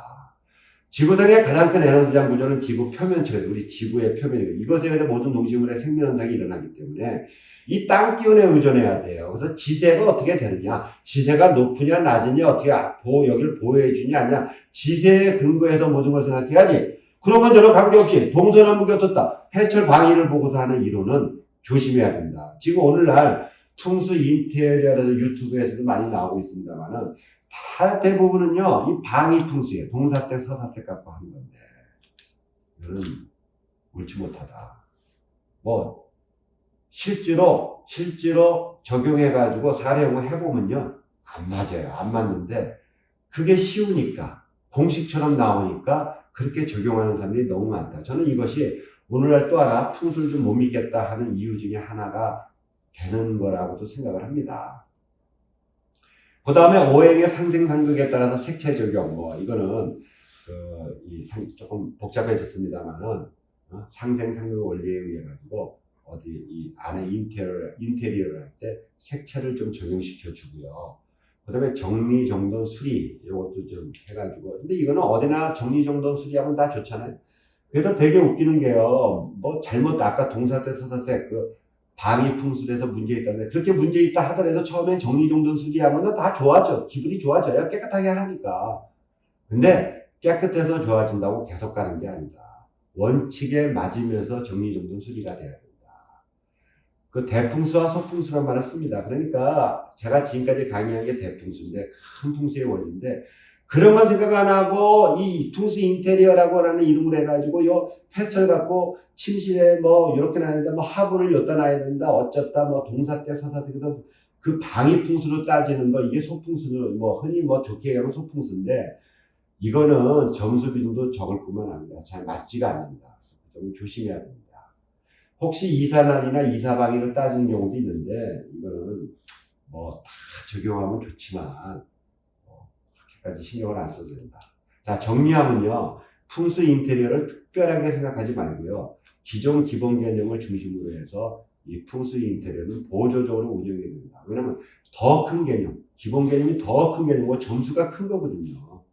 지구상의 가장 큰 에너지장 구조는 지구 표면체거든요. 우리 지구의 표면이거든요. 이것에 의해서 모든 동식물의 생명현상이 일어나기 때문에 이 땅 기운에 의존해야 돼요. 그래서 지세가 어떻게 되느냐, 지세가 높으냐 낮으냐 어떻게 여기를 보호해 주냐 아니냐, 지세에 근거해서 모든 걸 생각해야지. 그런 건 저런 관계없이 동서남북이 어떻다, 해철 방위를 보고서 하는 이론은 조심해야 된다. 지금 오늘날 풍수 인테리어라서 유튜브에서도 많이 나오고 있습니다만은 다 대부분은요 이 방위 풍수예요. 동사택 서사택 갖고 하는 건데 이거는 옳지 못하다. 뭐 실제로 적용해가지고 사례용을 해보면요 안 맞아요. 안 맞는데 그게 쉬우니까 공식처럼 나오니까 그렇게 적용하는 사람들이 너무 많다. 저는 이것이 오늘날 또 하나 풍수를 좀 못 믿겠다 하는 이유 중에 하나가 되는 거라고도 생각을 합니다. 그 다음에 오행의 상생상극에 따라서 색채 적용, 뭐 이거는 조금 복잡해졌습니다만은 상생상극 원리에 의해 가지고 어디 이 안에 인테리어를 할 때 색채를 좀 적용시켜 주고요. 그 다음에 정리정돈 수리 이것도 좀 해가지고, 근데 이거는 어디나 정리정돈 수리하면 다 좋잖아요. 그래서 되게 웃기는 게요, 뭐 잘못 아까 동사택 서사택 방위 풍수에서 문제 있다는데 그렇게 문제 있다 하더라도 처음엔 정리정돈 수리하면 다 좋아져. 기분이 좋아져요. 깨끗하게 하니까. 근데 깨끗해서 좋아진다고 계속 가는 게 아니다. 원칙에 맞으면서 정리정돈 수리가 돼야 된다. 그 대풍수와 소풍수란 말을 씁니다. 그러니까 제가 지금까지 강의한 게 대풍수인데 큰 풍수의 원리인데 그런 건 생각 안 하고 이 풍수 인테리어라고 하는 이름을 해가지고 요 패처를 갖고 침실에 뭐 이렇게 놔야 된다, 뭐 화분을 여기다 놔야 된다, 어쩌다 뭐 동사태 서사태에서 그 방위 풍수로 따지는 거 이게 소풍수는 뭐 흔히 뭐 좋게 얘기하면 소풍수인데 이거는 점수 비중도 적을 뿐만 아니라 잘 맞지가 않는다. 좀 조심해야 됩니다. 혹시 이사날이나 이사방위를 따지는 경우도 있는데 이거는 뭐 다 적용하면 좋지만 그렇게까지 신경을 안 써도 된다. 자, 정리하면요. 풍수 인테리어를 특별하게 생각하지 말고요. 기존 기본 개념을 중심으로 해서 이 풍수 인테리어는 보조적으로 운영해야 된다. 왜냐면 더 큰 개념, 기본 개념이 더 큰 개념이고 점수가 큰 거거든요.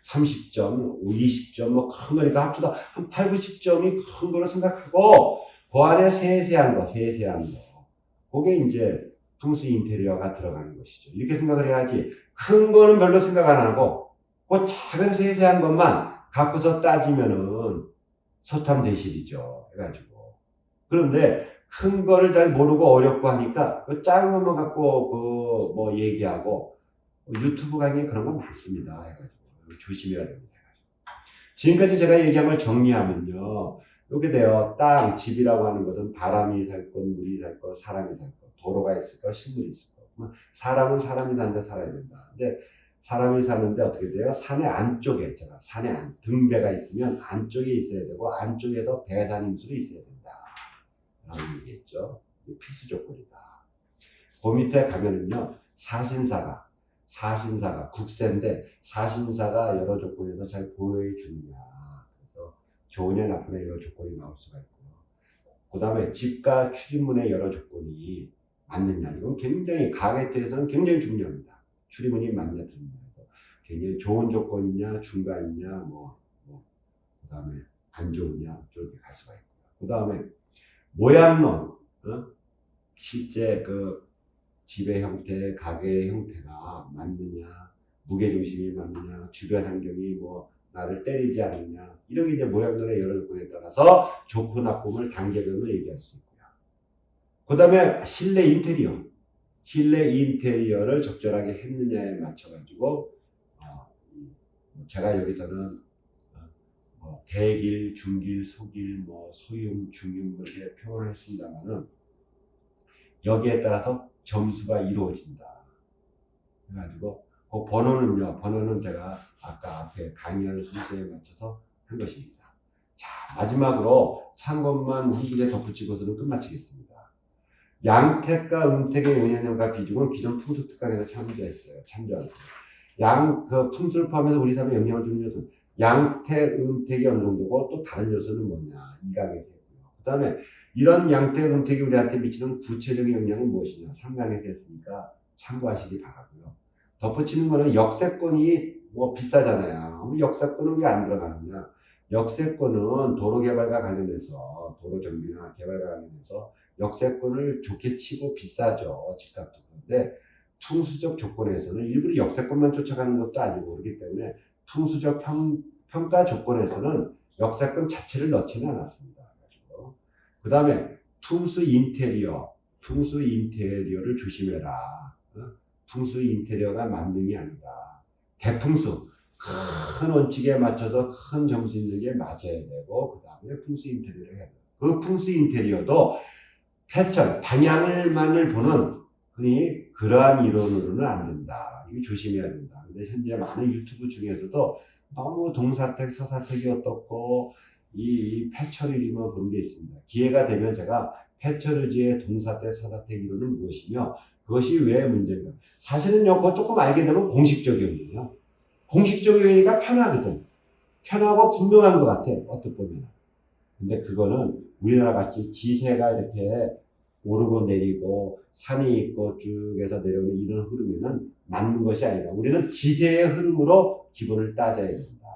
30점, 20점, 뭐 큰 거니까 합쳐서 한 8, 90점이 큰 거로 생각하고 그 안에 세세한 거. 그게 이제 풍수 인테리어가 들어가는 것이죠. 이렇게 생각을 해야지 큰 거는 별로 생각 안 하고 그 작은 세세한 것만 갖고서 따지면은 소탐대실이죠. 해가지고. 그런데 큰 거를 잘 모르고 어렵고 하니까 그 작은 것만 갖고 그 뭐 얘기하고 유튜브 강의에 그런 거 많습니다. 해가지고 조심해야 됩니다. 지금까지 제가 얘기한 걸 정리하면요. 이렇게 돼요. 땅, 집이라고 하는 것은 바람이 살 것, 물이 살 것, 사람이 살 것, 도로가 있을 것, 식물이 있을 것. 사람은 사람이 사는데 살아야 된다. 근데 사람이 사는데 어떻게 돼요? 산의 안쪽에, 제가 산의 등배가 있으면 안쪽에 있어야 되고, 안쪽에서 배산임수로 있어야 된다. 라는 얘기겠죠. 필수 조건이다. 그 밑에 가면은요, 사신사가 국세인데 사신사가 여러 조건에서 잘 보여주느냐. 그래서 좋으냐 나쁘냐 여러 조건이 나올 수가 있고요. 그 다음에 집과 출입문의 여러 조건이 맞느냐. 이건 굉장히 가계에 대해서는 굉장히 중요합니다. 출입문이 맞냐 틀리냐. 그래서 굉장히 좋은 조건이냐 중간이냐 그 다음에 안 좋으냐 이렇게 갈 수가 있고요. 그 다음에 모양론, 실제 그 집의 형태, 가게의 형태가 맞느냐, 무게중심이 맞느냐, 주변 환경이 뭐 나를 때리지 않느냐, 이런 게 이제 모양론의 여러 조건에 따라서 좋고 나쁨을 단계별로 얘기할 수 있고요. 그 다음에 실내 인테리어를 적절하게 했느냐에 맞춰가지고 제가 여기서는 대길, 중길, 소길, 뭐 소형, 중형 이렇게 표현을 했습니다만은 여기에 따라서 점수가 이루어진다. 그래가지고 그 번호는 제가 아까 앞에 강의하는 순서에 맞춰서 한 것입니다. 자, 마지막으로 참고만 한 줄에 덧붙이고서는 끝마치겠습니다. 양택과 음택의 영향력과 비중은 기존 풍수특강에서 참조했어요. 그 풍수를 포함해서 우리 삶에 영향을 주는 요소는 양택, 음택이 어느 정도고 또 다른 요소는 뭐냐. 이강에서 했고요. 그 다음에 이런 양택, 음택이 우리한테 미치는 구체적인 영향은 무엇이냐. 3강에서 했으니까 참고하시기 바라고요. 덧붙이는 거는 역세권이 뭐 비싸잖아요. 역세권은 왜 안 들어가느냐. 역세권은 도로개발과 관련해서 도로정비나 개발과 관련해서 역세권을 좋게 치고 비싸죠. 집값도. 그런데 풍수적 조건에서는 일부러 역세권만 쫓아가는 것도 아니고 그렇기 때문에 풍수적 평가 조건에서는 역세권 자체를 넣지는 않았습니다. 그 다음에 풍수 인테리어를 조심해라. 풍수 인테리어가 만능이 아니다. 대풍수, 큰 원칙에 맞춰서 큰 점수 있는 게 맞아야 되고 그 다음에 풍수 인테리어를 해야 돼요. 그 풍수 인테리어도 패턴, 방향을만을 보는 흔히 그러한 이론으로는 안 된다. 이거 조심해야 된다. 근데 현재 많은 유튜브 중에서도 너무 동사택, 서사택이 어떻고 이 패처리즘을 보는 게 있습니다. 기회가 되면 제가 패처리즘의 동사택, 서사택 이론은 무엇이며 그것이 왜 문제인가. 사실은요, 그거 조금 알게 되면 공식적이에요. 공식적이니까 편하거든. 편하고 분명한 것 같아. 어떻게 보면. 근데 그거는 우리나라 같이 지세가 이렇게 오르고 내리고 산이 있고 쭉 해서 내려오는 이런 흐름에는 맞는 것이 아니라 우리는 지세의 흐름으로 기본을 따져야 된다.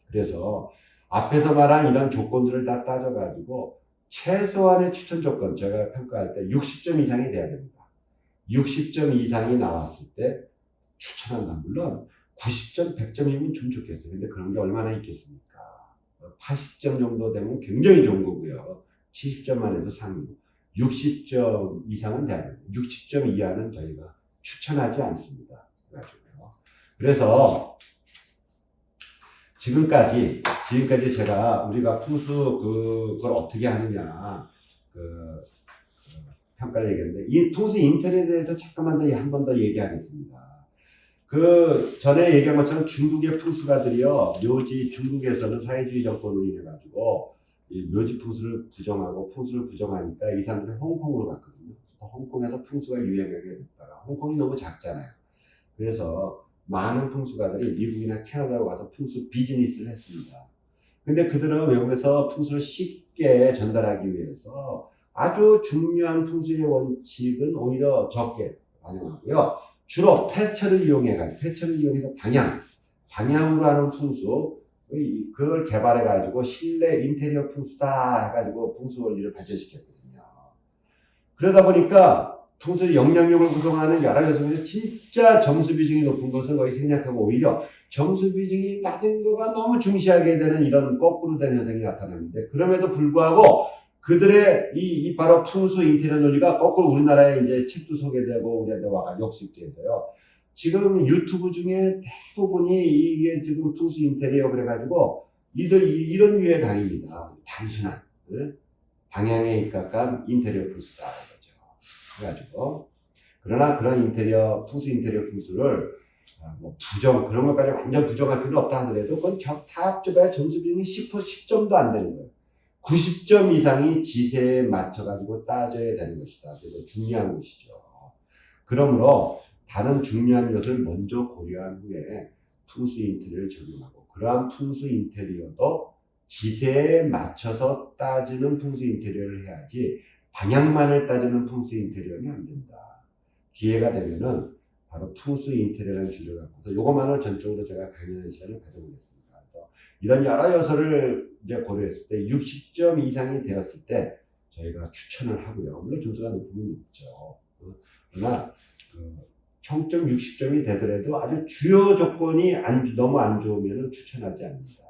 그래서 앞에서 말한 이런 조건들을 다 따져가지고 최소한의 추천 조건, 제가 평가할 때 60점 이상이 돼야 됩니다. 60점 이상이 나왔을 때 추천한다. 물론 90점, 100점이면 좀 좋겠어요. 근데 그런 게 얼마나 있겠습니까? 80점 정도 되면 굉장히 좋은 거고요. 70점만 해도 상위. 60점 이상은 돼야 됩니다. 60점 이하는 저희가 추천하지 않습니다. 그래서 지금까지 제가 우리가 풍수 그걸 어떻게 하느냐 평가를 얘기했는데 이 풍수 인터넷에 대해서 잠깐만 더 한 번 더 얘기하겠습니다. 그 전에 얘기한 것처럼 중국의 풍수가들이요, 묘지 중국에서는 사회주의 정권으로 인해 가지고 이 묘지 풍수를 부정하고 풍수를 부정하니까 이 사람들이 홍콩으로 갔거든요. 홍콩에서 풍수가 유행하게 됐다가 홍콩이 너무 작잖아요. 그래서 많은 풍수가들이 미국이나 캐나다로 가서 풍수 비즈니스를 했습니다. 근데 그들은 외국에서 풍수를 쉽게 전달하기 위해서 아주 중요한 풍수의 원칙은 오히려 적게 반영하고요. 주로 패처를 이용해서 방향으로 하는 풍수, 그걸 개발해가지고 실내 인테리어 풍수다 해가지고 풍수 원리를 발전시켰거든요. 그러다 보니까 풍수의 영향력을 구성하는 여러 요소에서 진짜 점수 비중이 높은 것은 거의 생략하고 오히려 점수 비중이 낮은 거가 너무 중시하게 되는 이런 거꾸로 된 현상이 나타나는데, 그럼에도 불구하고 그들의 이 바로 풍수 인테리어 논리가 거꾸로 우리나라에 이제 책도 소개되고 우리한테 와가 역습도 해서요. 지금 유튜브 중에 대부분이 이게 지금 풍수 인테리어 그래가지고 이런 류의 강의입니다. 단순한 방향에 입각한 인테리어 풍수다 이거죠. 그래가지고 그러나 그런 풍수 인테리어 풍수를 뭐 그런 것까지 완전 부정할 필요는 없다 하더라도 그건 다 합쳐봐야 점수 비중이 10점도 안 되는 거예요. 90점 이상이 지세에 맞춰가지고 따져야 되는 것이다. 그래서 중요한 것이죠. 그러므로 다른 중요한 것을 먼저 고려한 후에 풍수 인테리어를 적용하고, 그러한 풍수 인테리어도 지세에 맞춰서 따지는 풍수 인테리어를 해야지 방향만을 따지는 풍수 인테리어는 안 된다. 기회가 되면은 바로 풍수 인테리어라는 주제를 갖고서 요것만을 전적으로 제가 강의하는 시간을 가져보겠습니다. 그래서 이런 여러 요소를 이제 고려했을 때 60점 이상이 되었을 때 저희가 추천을 하고요. 물론 점수가 높으면 있죠. 그러나 총점 60점이 되더라도 아주 주요 조건이 너무 안 좋으면 추천하지 않는다.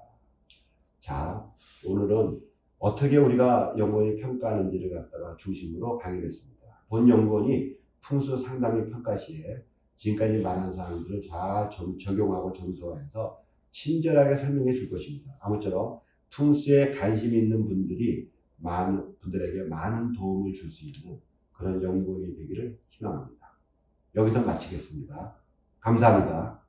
자, 오늘은 어떻게 우리가 연구원이 평가하는지를 갖다가 중심으로 강의를 했습니다. 본 연구원이 풍수 상담 및 평가 시에 지금까지 말한 사항들을 잘 적용하고 점수화해서 친절하게 설명해 줄 것입니다. 아무쪼록 풍수에 관심 있는 분들에게 많은 도움을 줄 수 있는 그런 연구원이 되기를 희망합니다. 여기서 마치겠습니다. 감사합니다.